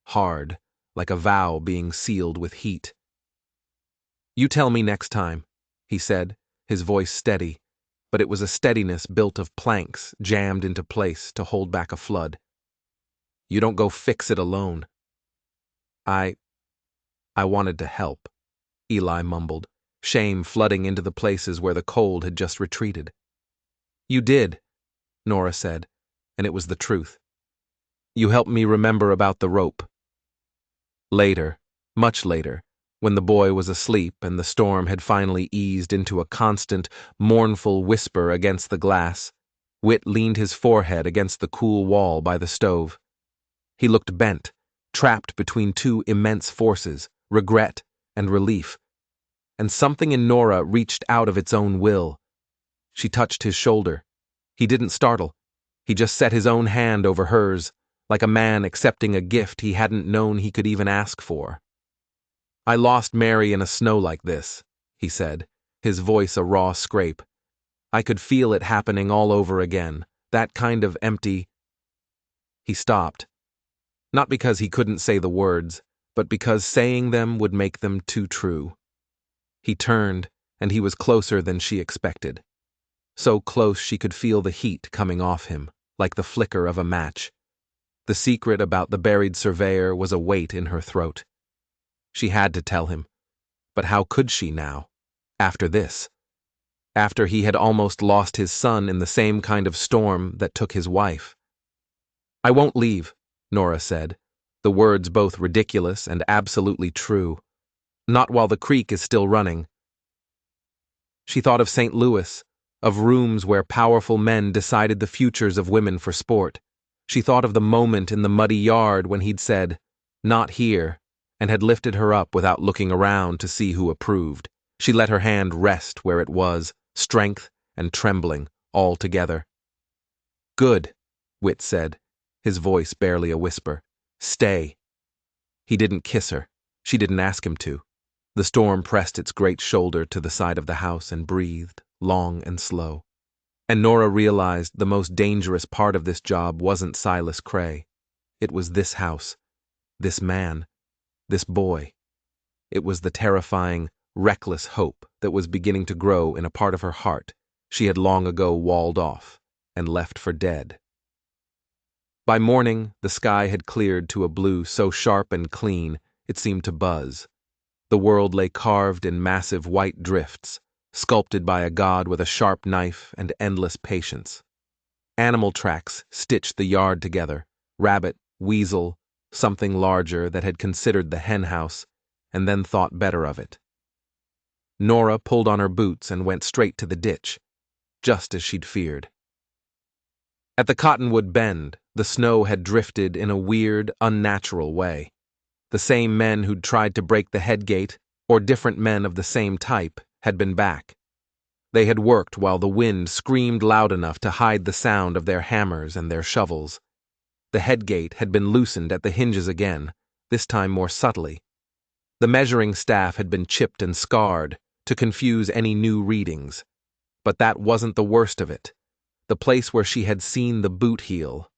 hard, like a vow being sealed with heat. "You tell me next time," he said, his voice steady, but it was a steadiness built of planks jammed into place to hold back a flood. "You don't go fix it alone." I wanted to help," Eli mumbled, shame flooding into the places where the cold had just retreated. "You did," Nora said, and it was the truth. "You helped me remember about the rope." Later, much later, when the boy was asleep and the storm had finally eased into a constant, mournful whisper against the glass, Whit leaned his forehead against the cool wall by the stove. He looked bent, trapped between two immense forces, regret and relief. And something in Nora reached out of its own will. She touched his shoulder. He didn't startle. He just set his own hand over hers, like a man accepting a gift he hadn't known he could even ask for. "I lost Mary in a snow like this," he said, his voice a raw scrape. "I could feel it happening all over again, that kind of empty—" He stopped. Not because he couldn't say the words, but because saying them would make them too true. He turned, and he was closer than she expected. So close she could feel the heat coming off him, like the flicker of a match. The secret about the buried surveyor was a weight in her throat. She had to tell him. But how could she now? After this? After he had almost lost his son in the same kind of storm that took his wife. "I won't leave," Nora said, the words both ridiculous and absolutely true. "Not while the creek is still running." She thought of St. Louis, of rooms where powerful men decided the futures of women for sport. She thought of the moment in the muddy yard when he'd said, "Not here," and had lifted her up without looking around to see who approved. She let her hand rest where it was, strength and trembling, all together. "Good," Whit said, his voice barely a whisper. "Stay." He didn't kiss her. She didn't ask him to. The storm pressed its great shoulder to the side of the house and breathed, long and slow. And Nora realized the most dangerous part of this job wasn't Silas Cray. It was this house, this man, this boy. It was the terrifying, reckless hope that was beginning to grow in a part of her heart she had long ago walled off and left for dead. By morning, the sky had cleared to a blue so sharp and clean it seemed to buzz. The world lay carved in massive white drifts, sculpted by a god with a sharp knife and endless patience. Animal tracks stitched the yard together, rabbit, weasel, something larger that had considered the hen house, and then thought better of it. Nora pulled on her boots and went straight to the ditch, just as she'd feared. At the Cottonwood Bend, the snow had drifted in a weird, unnatural way. The same men who'd tried to break the headgate, or different men of the same type, had been back. They had worked while the wind screamed loud enough to hide the sound of their hammers and their shovels. The headgate had been loosened at the hinges again, this time more subtly. The measuring staff had been chipped and scarred to confuse any new readings. But that wasn't the worst of it. The place where she had seen the boot heel.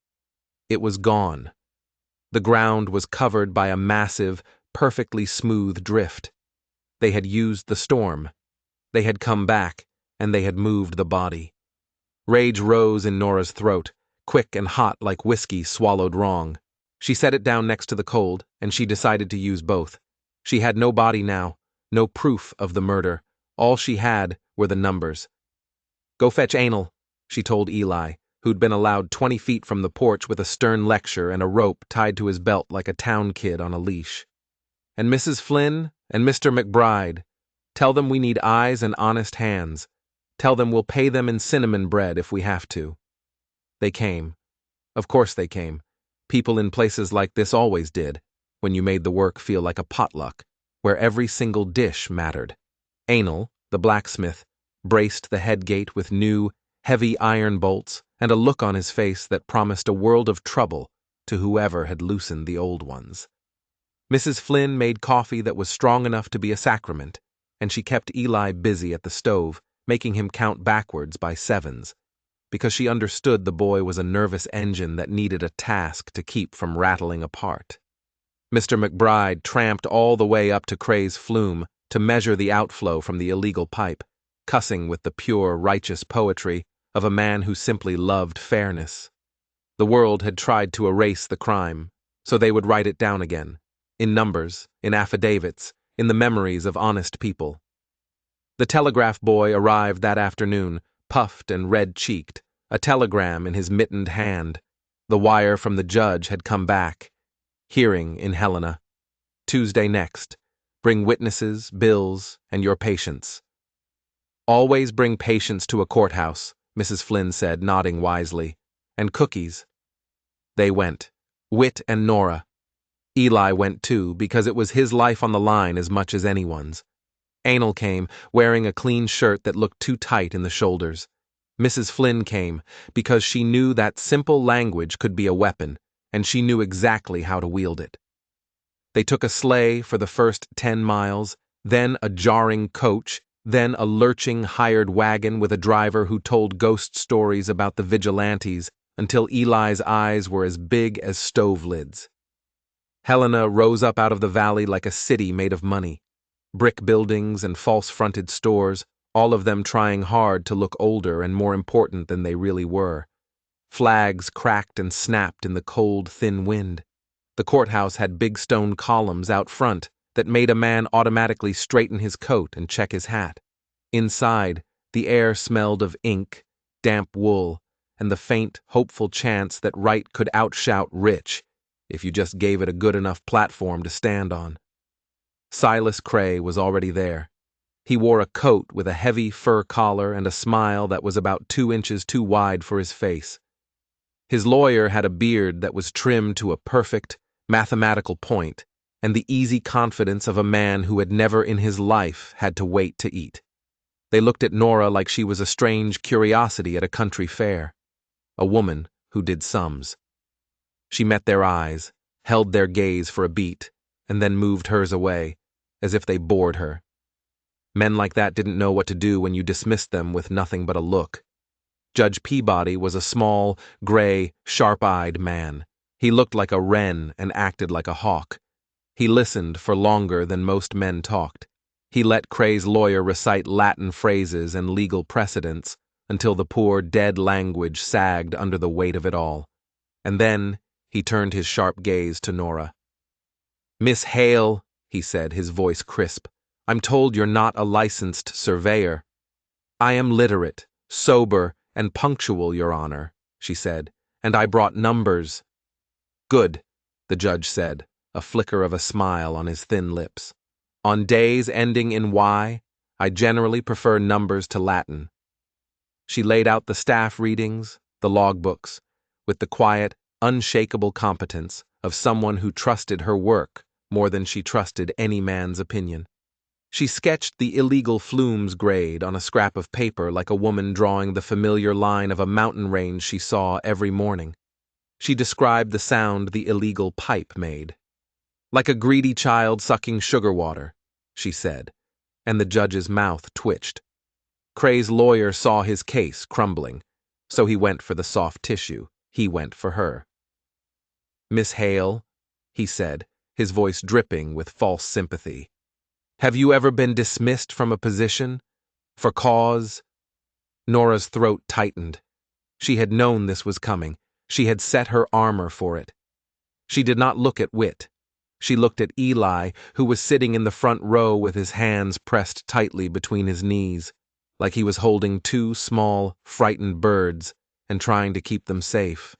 It was gone. The ground was covered by a massive, perfectly smooth drift. They had used the storm. They had come back, and they had moved the body. Rage rose in Nora's throat, quick and hot like whiskey swallowed wrong. She set it down next to the cold, and she decided to use both. She had no body now, no proof of the murder. All she had were the numbers. "Go fetch Anal," she told Eli, who'd been allowed 20 feet from the porch with a stern lecture and a rope tied to his belt like a town kid on a leash. "And Mrs. Flynn and Mr. McBride. Tell them we need eyes and honest hands. Tell them we'll pay them in cinnamon bread if we have to." They came. Of course they came. People in places like this always did, when you made the work feel like a potluck, where every single dish mattered. Anal, the blacksmith, braced the head gate with new, heavy iron bolts and a look on his face that promised a world of trouble to whoever had loosened the old ones. Mrs. Flynn made coffee that was strong enough to be a sacrament, and she kept Eli busy at the stove, making him count backwards by sevens, because she understood the boy was a nervous engine that needed a task to keep from rattling apart. Mr. McBride tramped all the way up to Cray's flume to measure the outflow from the illegal pipe, cussing with the pure, righteous poetry of a man who simply loved fairness. The world had tried to erase the crime, so they would write it down again, in numbers, in affidavits, in the memories of honest people. The telegraph boy arrived that afternoon, puffed and red-cheeked, a telegram in his mittened hand. The wire from the judge had come back. Hearing in Helena. Tuesday next. Bring witnesses, bills, and your patients. "Always bring patients to a courthouse," Mrs. Flynn said, nodding wisely. "And cookies." They went. Whit and Nora. Eli went too, because it was his life on the line as much as anyone's. Anal came, wearing a clean shirt that looked too tight in the shoulders. Mrs. Flynn came, because she knew that simple language could be a weapon, and she knew exactly how to wield it. They took a sleigh for the first 10 miles, then a jarring coach, then a lurching hired wagon with a driver who told ghost stories about the vigilantes until Eli's eyes were as big as stove lids. Helena rose up out of the valley like a city made of money. Brick buildings and false-fronted stores, all of them trying hard to look older and more important than they really were. Flags cracked and snapped in the cold, thin wind. The courthouse had big stone columns out front that made a man automatically straighten his coat and check his hat. Inside, the air smelled of ink, damp wool, and the faint, hopeful chance that right could outshout rich if you just gave it a good enough platform to stand on. Silas Cray was already there. He wore a coat with a heavy fur collar and a smile that was about 2 inches too wide for his face. His lawyer had a beard that was trimmed to a perfect, mathematical point, and the easy confidence of a man who had never in his life had to wait to eat. They looked at Nora like she was a strange curiosity at a country fair, a woman who did sums. She met their eyes, held their gaze for a beat, and then moved hers away, as if they bored her. Men like that didn't know what to do when you dismissed them with nothing but a look. Judge Peabody was a small, gray, sharp-eyed man. He looked like a wren and acted like a hawk. He listened for longer than most men talked. He let Cray's lawyer recite Latin phrases and legal precedents until the poor, dead language sagged under the weight of it all. And then he turned his sharp gaze to Nora. "Miss Hale," he said, his voice crisp, "I'm told you're not a licensed surveyor." "I am literate, sober, and punctual, Your Honor," she said, "and I brought numbers." "Good," the judge said, a flicker of a smile on his thin lips. "On days ending in Y, I generally prefer numbers to Latin." She laid out the staff readings, the logbooks, with the quiet, unshakable competence of someone who trusted her work more than she trusted any man's opinion. She sketched the illegal flumes grade on a scrap of paper like a woman drawing the familiar line of a mountain range she saw every morning. She described the sound the illegal pipe made. "Like a greedy child sucking sugar water," she said, and the judge's mouth twitched. Cray's lawyer saw his case crumbling, so he went for the soft tissue. He went for her. "Miss Hale," he said, his voice dripping with false sympathy, Have you ever been dismissed from a position? For cause? Nora's throat tightened. She had known this was coming. She had set her armor for it. She did not look at Whit. She looked at Eli, who was sitting in the front row with his hands pressed tightly between his knees, like he was holding two small, frightened birds and trying to keep them safe.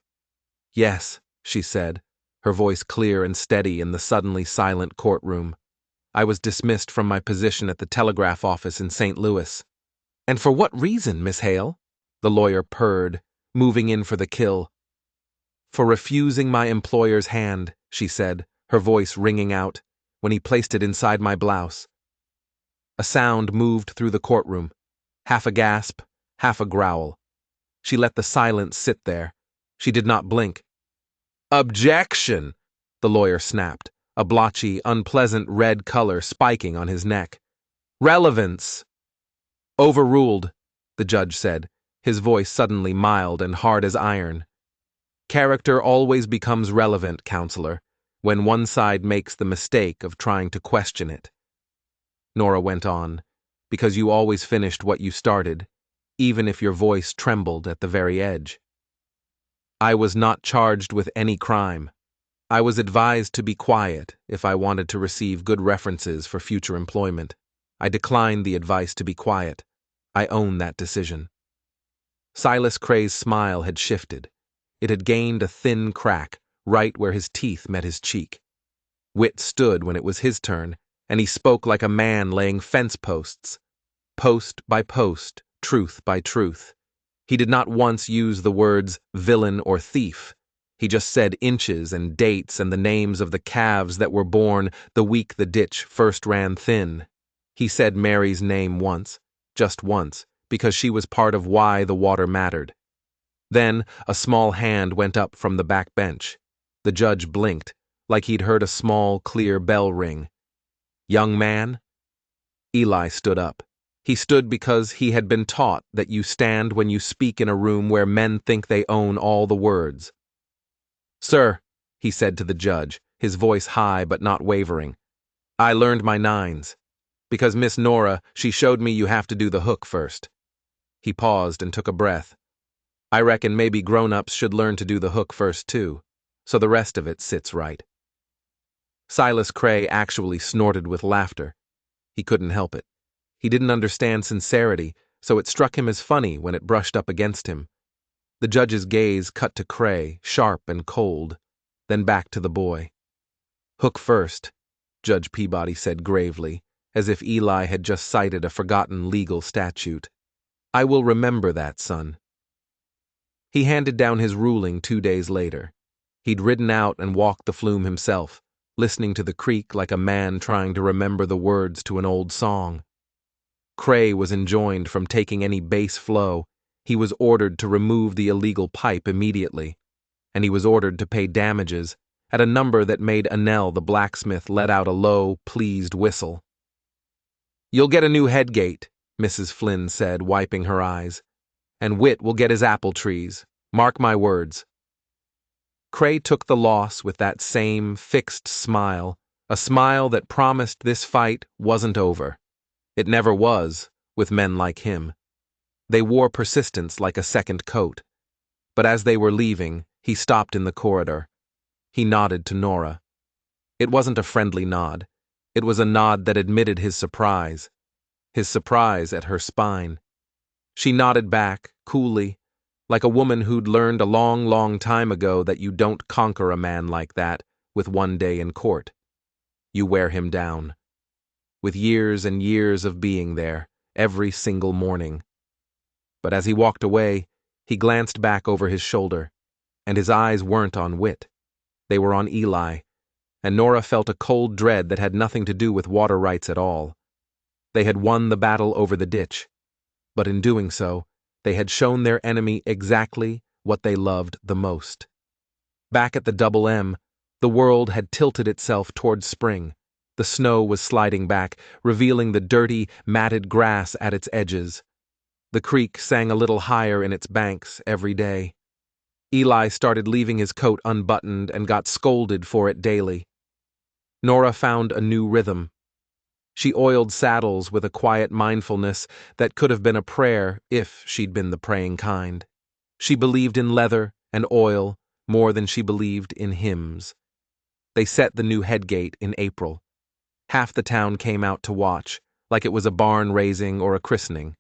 Yes, she said, her voice clear and steady in the suddenly silent courtroom. I was dismissed from my position at the telegraph office in St. Louis. And for what reason, Miss Hale? The lawyer purred, moving in for the kill. For refusing my employer's hand, she said, her voice ringing out, when he placed it inside my blouse. A sound moved through the courtroom, half a gasp, half a growl. She let the silence sit there. She did not blink. Objection! The lawyer snapped, a blotchy, unpleasant red color spiking on his neck. Relevance! Overruled, the judge said, his voice suddenly mild and hard as iron. Character always becomes relevant, counselor, when one side makes the mistake of trying to question it. Nora went on, because you always finished what you started, even if your voice trembled at the very edge. I was not charged with any crime. I was advised to be quiet if I wanted to receive good references for future employment. I declined the advice to be quiet. I own that decision. Silas Cray's smile had shifted. It had gained a thin crack, right where his teeth met his cheek. Whit stood when it was his turn, and he spoke like a man laying fence posts. Post by post, truth by truth. He did not once use the words villain or thief. He just said inches and dates and the names of the calves that were born the week the ditch first ran thin. He said Mary's name once, just once, because she was part of why the water mattered. Then a small hand went up from the back bench. The judge blinked, like he'd heard a small, clear bell ring. Young man? Eli stood up. He stood because he had been taught that you stand when you speak in a room where men think they own all the words. Sir, he said to the judge, his voice high but not wavering, I learned my nines. Because Miss Nora, she showed me you have to do the hook first. He paused and took a breath. I reckon maybe grown-ups should learn to do the hook first too, so the rest of it sits right. Silas Cray actually snorted with laughter. He couldn't help it. He didn't understand sincerity, so it struck him as funny when it brushed up against him. The judge's gaze cut to Cray, sharp and cold, then back to the boy. Hook first, Judge Peabody said gravely, as if Eli had just cited a forgotten legal statute. I will remember that, son. He handed down his ruling 2 days later. He'd ridden out and walked the flume himself, listening to the creek like a man trying to remember the words to an old song. Cray was enjoined from taking any base flow. He was ordered to remove the illegal pipe immediately, and he was ordered to pay damages at a number that made Annell the blacksmith let out a low, pleased whistle. You'll get a new headgate, Mrs. Flynn said, wiping her eyes, and Whit will get his apple trees. Mark my words. Cray took the loss with that same fixed smile, a smile that promised this fight wasn't over. It never was, with men like him. They wore persistence like a second coat. But as they were leaving, he stopped in the corridor. He nodded to Nora. It wasn't a friendly nod. It was a nod that admitted his surprise at her spine. She nodded back, coolly, like a woman who'd learned a long, long time ago that you don't conquer a man like that with one day in court. You wear him down. With years and years of being there, every single morning. But as he walked away, he glanced back over his shoulder, and his eyes weren't on Whit. They were on Eli, and Nora felt a cold dread that had nothing to do with water rights at all. They had won the battle over the ditch, but in doing so, they had shown their enemy exactly what they loved the most. Back at the Double M, the world had tilted itself toward spring. The snow was sliding back, revealing the dirty, matted grass at its edges. The creek sang a little higher in its banks every day. Eli started leaving his coat unbuttoned and got scolded for it daily. Nora found a new rhythm. She oiled saddles with a quiet mindfulness that could have been a prayer if she'd been the praying kind. She believed in leather and oil more than she believed in hymns. They set the new headgate in April. Half the town came out to watch, like it was a barn raising or a christening.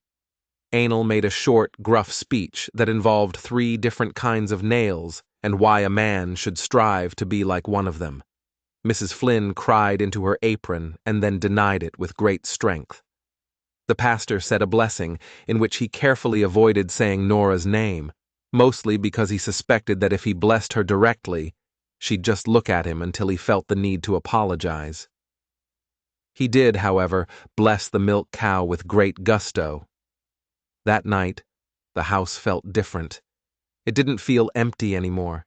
Anal made a short, gruff speech that involved 3 different kinds of nails and why a man should strive to be like one of them. Mrs. Flynn cried into her apron and then denied it with great strength. The pastor said a blessing, in which he carefully avoided saying Nora's name, mostly because he suspected that if he blessed her directly, she'd just look at him until he felt the need to apologize. He did, however, bless the milk cow with great gusto. That night, the house felt different. It didn't feel empty anymore.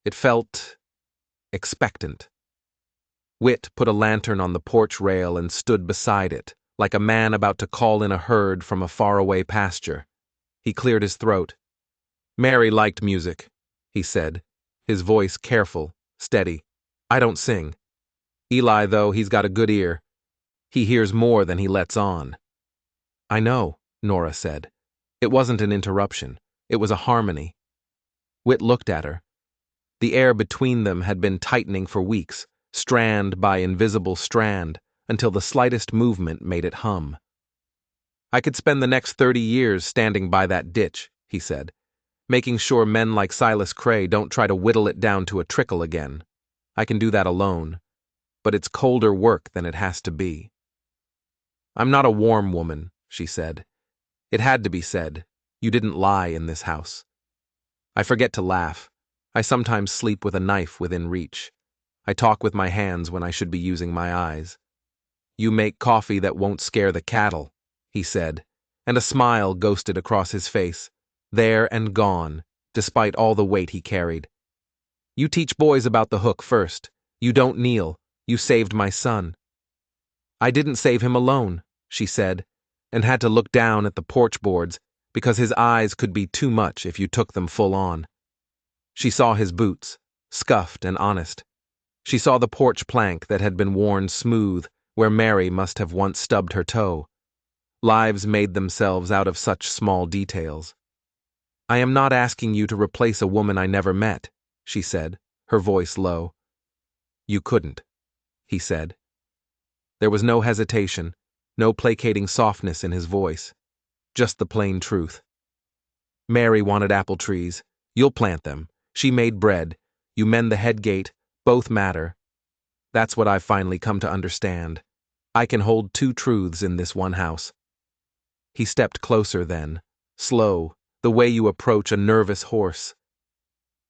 It felt expectant. Whit put a lantern on the porch rail and stood beside it, like a man about to call in a herd from a faraway pasture. He cleared his throat. "Mary liked music," he said, his voice careful, steady. "I don't sing. Eli, though, he's got a good ear. He hears more than he lets on." "I know," Nora said. It wasn't an interruption. It was a harmony. Whit looked at her. The air between them had been tightening for weeks, strand by invisible strand, until the slightest movement made it hum. "I could spend the next 30 years standing by that ditch," he said, "making sure men like Silas Cray don't try to whittle it down to a trickle again. I can do that alone, but it's colder work than it has to be." "I'm not a warm woman," she said. "It had to be said. You didn't lie in this house. I forget to laugh. I sometimes sleep with a knife within reach. I talk with my hands when I should be using my eyes. You make coffee that won't scare the cattle," he said, and a smile ghosted across his face, there and gone, despite all the weight he carried. "You teach boys about the hook first. You don't kneel. You saved my son." "I didn't save him alone," she said, and had to look down at the porch boards because his eyes could be too much if you took them full on. She saw his boots, scuffed and honest. She saw the porch plank that had been worn smooth where Mary must have once stubbed her toe. Lives made themselves out of such small details. "I am not asking you to replace a woman I never met," she said, her voice low. "You couldn't," he said. There was no hesitation, no placating softness in his voice, just the plain truth. "Mary wanted apple trees. You'll plant them. She made bread. You mend the head gate. Both matter. That's what I've finally come to understand. I can hold 2 truths in this one house." He stepped closer then, slow, the way you approach a nervous horse.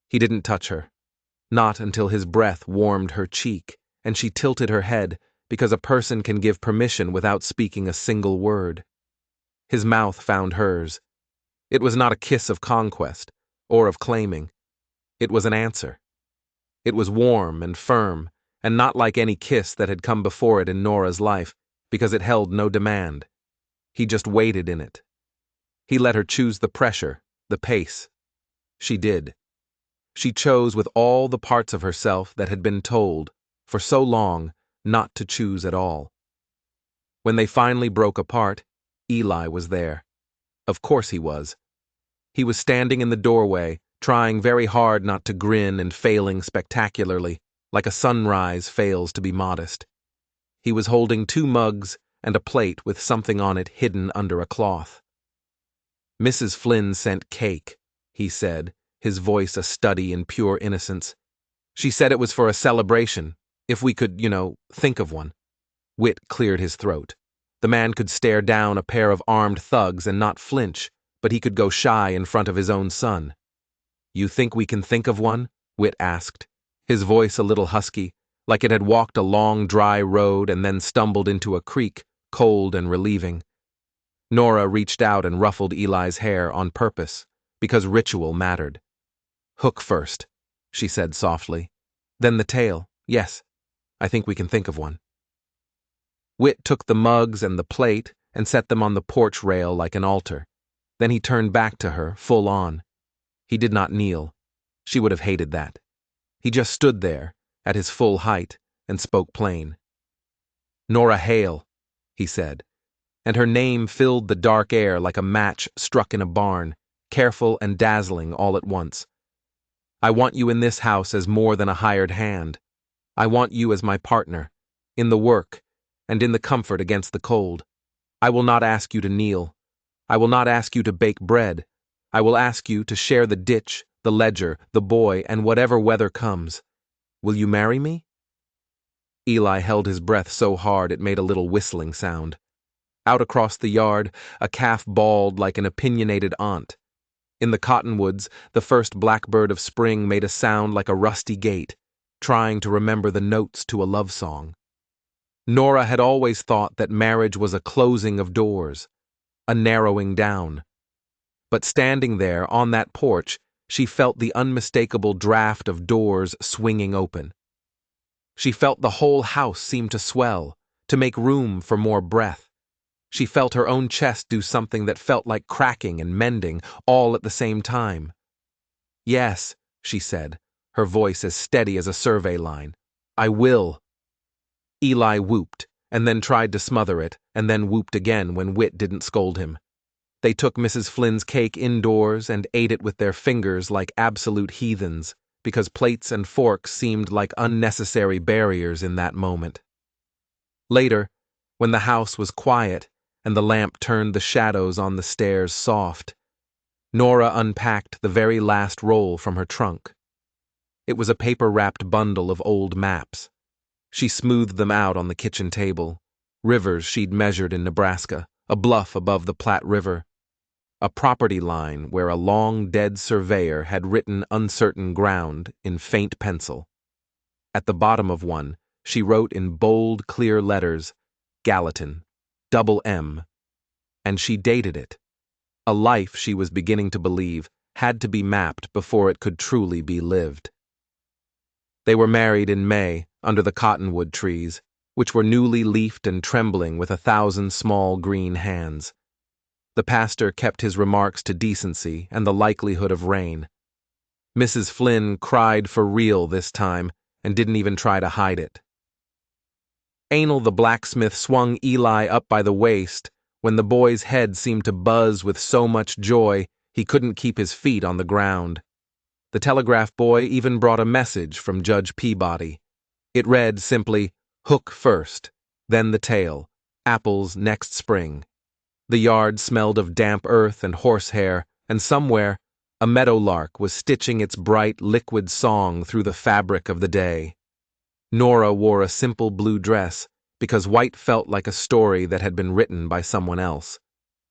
He didn't touch her, not until his breath warmed her cheek, and she tilted her head, because a person can give permission without speaking a single word. His mouth found hers. It was not a kiss of conquest, or of claiming. It was an answer. It was warm and firm, and not like any kiss that had come before it in Nora's life, because it held no demand. He just waited in it. He let her choose the pressure, the pace. She did. She chose with all the parts of herself that had been told, for so long, not to choose at all. When they finally broke apart, Eli was there. Of course he was. He was standing in the doorway, trying very hard not to grin and failing spectacularly, like a sunrise fails to be modest. He was holding 2 mugs and a plate with something on it hidden under a cloth. "Mrs. Flynn sent cake," he said, his voice a study in pure innocence. "She said it was for a celebration, if we could, think of one." Whit cleared his throat. The man could stare down a pair of armed thugs and not flinch, but he could go shy in front of his own son. "You think we can think of one?" Whit asked, his voice a little husky, like it had walked a long dry road and then stumbled into a creek, cold and relieving. Nora reached out and ruffled Eli's hair on purpose, because ritual mattered. "Hook first," she said softly. "Then the tail. Yes, I think we can think of one." Whit took the mugs and the plate and set them on the porch rail like an altar. Then he turned back to her, full on. He did not kneel. She would have hated that. He just stood there, at his full height, and spoke plain. "Nora Hale," he said, and her name filled the dark air like a match struck in a barn, careful and dazzling all at once. I want you in this house as more than a hired hand. I want you as my partner, in the work, and in the comfort against the cold. I will not ask you to kneel. I will not ask you to bake bread. I will ask you to share the ditch, the ledger, the boy, and whatever weather comes. Will you marry me? Eli held his breath so hard it made a little whistling sound. Out across the yard, a calf bawled like an opinionated aunt. In the cottonwoods, the first blackbird of spring made a sound like a rusty gate, trying to remember the notes to a love song. Nora had always thought that marriage was a closing of doors, a narrowing down. But standing there on that porch, she felt the unmistakable draft of doors swinging open. She felt the whole house seem to swell, to make room for more breath. She felt her own chest do something that felt like cracking and mending, all at the same time. Yes, she said, her voice as steady as a survey line. I will. Eli whooped, and then tried to smother it, and then whooped again when Whit didn't scold him. They took Mrs. Flynn's cake indoors and ate it with their fingers like absolute heathens, because plates and forks seemed like unnecessary barriers in that moment. Later, when the house was quiet and the lamp turned the shadows on the stairs soft, Nora unpacked the very last roll from her trunk. It was a paper-wrapped bundle of old maps. She smoothed them out on the kitchen table, rivers she'd measured in Nebraska, a bluff above the Platte River, a property line where a long-dead surveyor had written uncertain ground in faint pencil. At the bottom of one, she wrote in bold, clear letters, Gallatin, double M, and she dated it. A life, she was beginning to believe, had to be mapped before it could truly be lived. They were married in May, under the cottonwood trees, which were newly leafed and trembling with 1,000 small green hands. The pastor kept his remarks to decency and the likelihood of rain. Mrs. Flynn cried for real this time and didn't even try to hide it. Anal the blacksmith swung Eli up by the waist when the boy's head seemed to buzz with so much joy he couldn't keep his feet on the ground. The telegraph boy even brought a message from Judge Peabody. It read simply, "Hook first, then the tail, apples next spring." The yard smelled of damp earth and horsehair, and somewhere, a meadowlark was stitching its bright, liquid song through the fabric of the day. Nora wore a simple blue dress, because white felt like a story that had been written by someone else.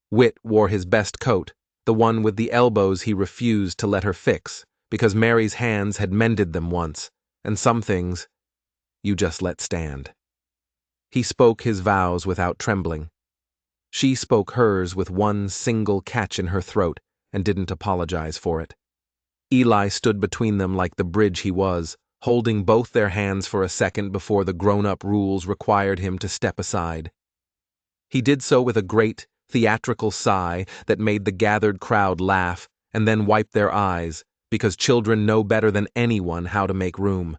Whit wore his best coat, the one with the elbows he refused to let her fix, because Mary's hands had mended them once, and some things you just let stand. He spoke his vows without trembling. She spoke hers with one single catch in her throat and didn't apologize for it. Eli stood between them like the bridge he was, holding both their hands for a second before the grown-up rules required him to step aside. He did so with a great, theatrical sigh that made the gathered crowd laugh and then wipe their eyes, because children know better than anyone how to make room.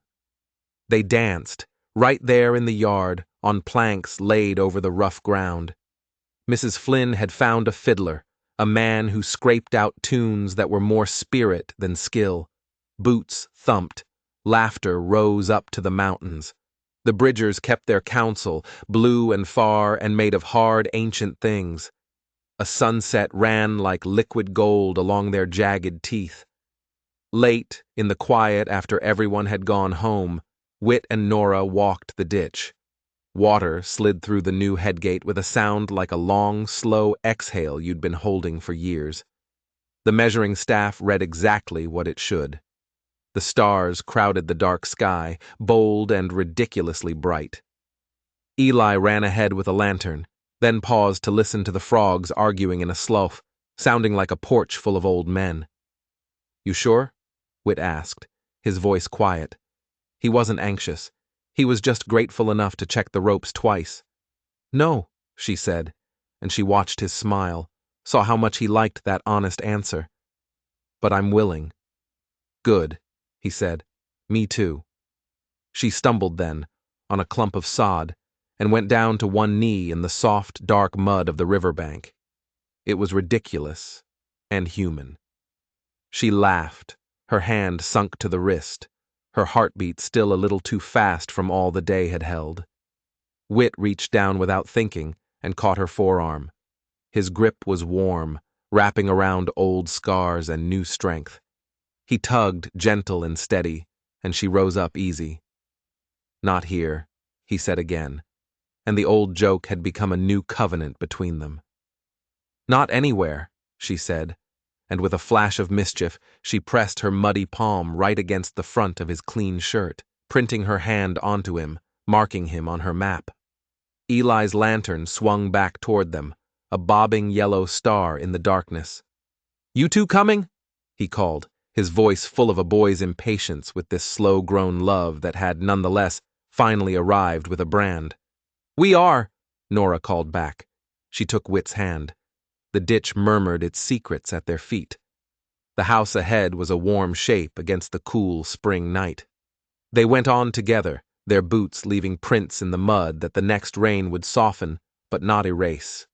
They danced, right there in the yard, on planks laid over the rough ground. Mrs. Flynn had found a fiddler, a man who scraped out tunes that were more spirit than skill. Boots thumped. Laughter rose up to the mountains. The Bridgers kept their counsel, blue and far and made of hard ancient things. A sunset ran like liquid gold along their jagged teeth. Late, in the quiet after everyone had gone home, Whit and Nora walked the ditch. Water slid through the new headgate with a sound like a long, slow exhale you'd been holding for years. The measuring staff read exactly what it should. The stars crowded the dark sky, bold and ridiculously bright. Eli ran ahead with a lantern, then paused to listen to the frogs arguing in a slough, sounding like a porch full of old men. "You sure?" Whit asked, his voice quiet. He wasn't anxious. He was just grateful enough to check the ropes twice. "No," she said, and she watched his smile, saw how much he liked that honest answer. "But I'm willing." "Good," he said. "Me too." She stumbled then, on a clump of sod, and went down to one knee in the soft, dark mud of the riverbank. It was ridiculous and human. She laughed, her hand sunk to the wrist, her heartbeat still a little too fast from all the day had held. Whit reached down without thinking and caught her forearm. His grip was warm, wrapping around old scars and new strength. He tugged, gentle and steady, and she rose up easy. "Not here," he said again, and the old joke had become a new covenant between them. "Not anywhere," she said, and with a flash of mischief, she pressed her muddy palm right against the front of his clean shirt, printing her hand onto him, marking him on her map. Eli's lantern swung back toward them, a bobbing yellow star in the darkness. "You two coming?" he called, his voice full of a boy's impatience with this slow-grown love that had nonetheless finally arrived with a brand. "We are," Nora called back. She took Whit's hand. The ditch murmured its secrets at their feet. The house ahead was a warm shape against the cool spring night. They went on together, their boots leaving prints in the mud that the next rain would soften but not erase.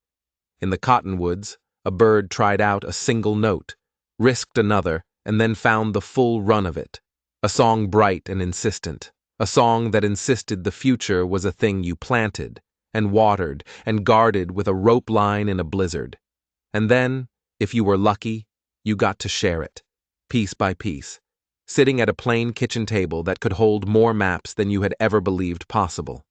In the cottonwoods, a bird tried out a single note, risked another, and then found the full run of it. A song bright and insistent, a song that insisted the future was a thing you planted, and watered, and guarded with a rope line in a blizzard. And then, if you were lucky, you got to share it, piece by piece, sitting at a plain kitchen table that could hold more maps than you had ever believed possible.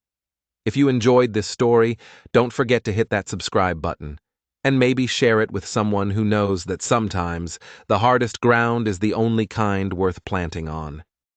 If you enjoyed this story, don't forget to hit that subscribe button, and maybe share it with someone who knows that sometimes the hardest ground is the only kind worth planting on.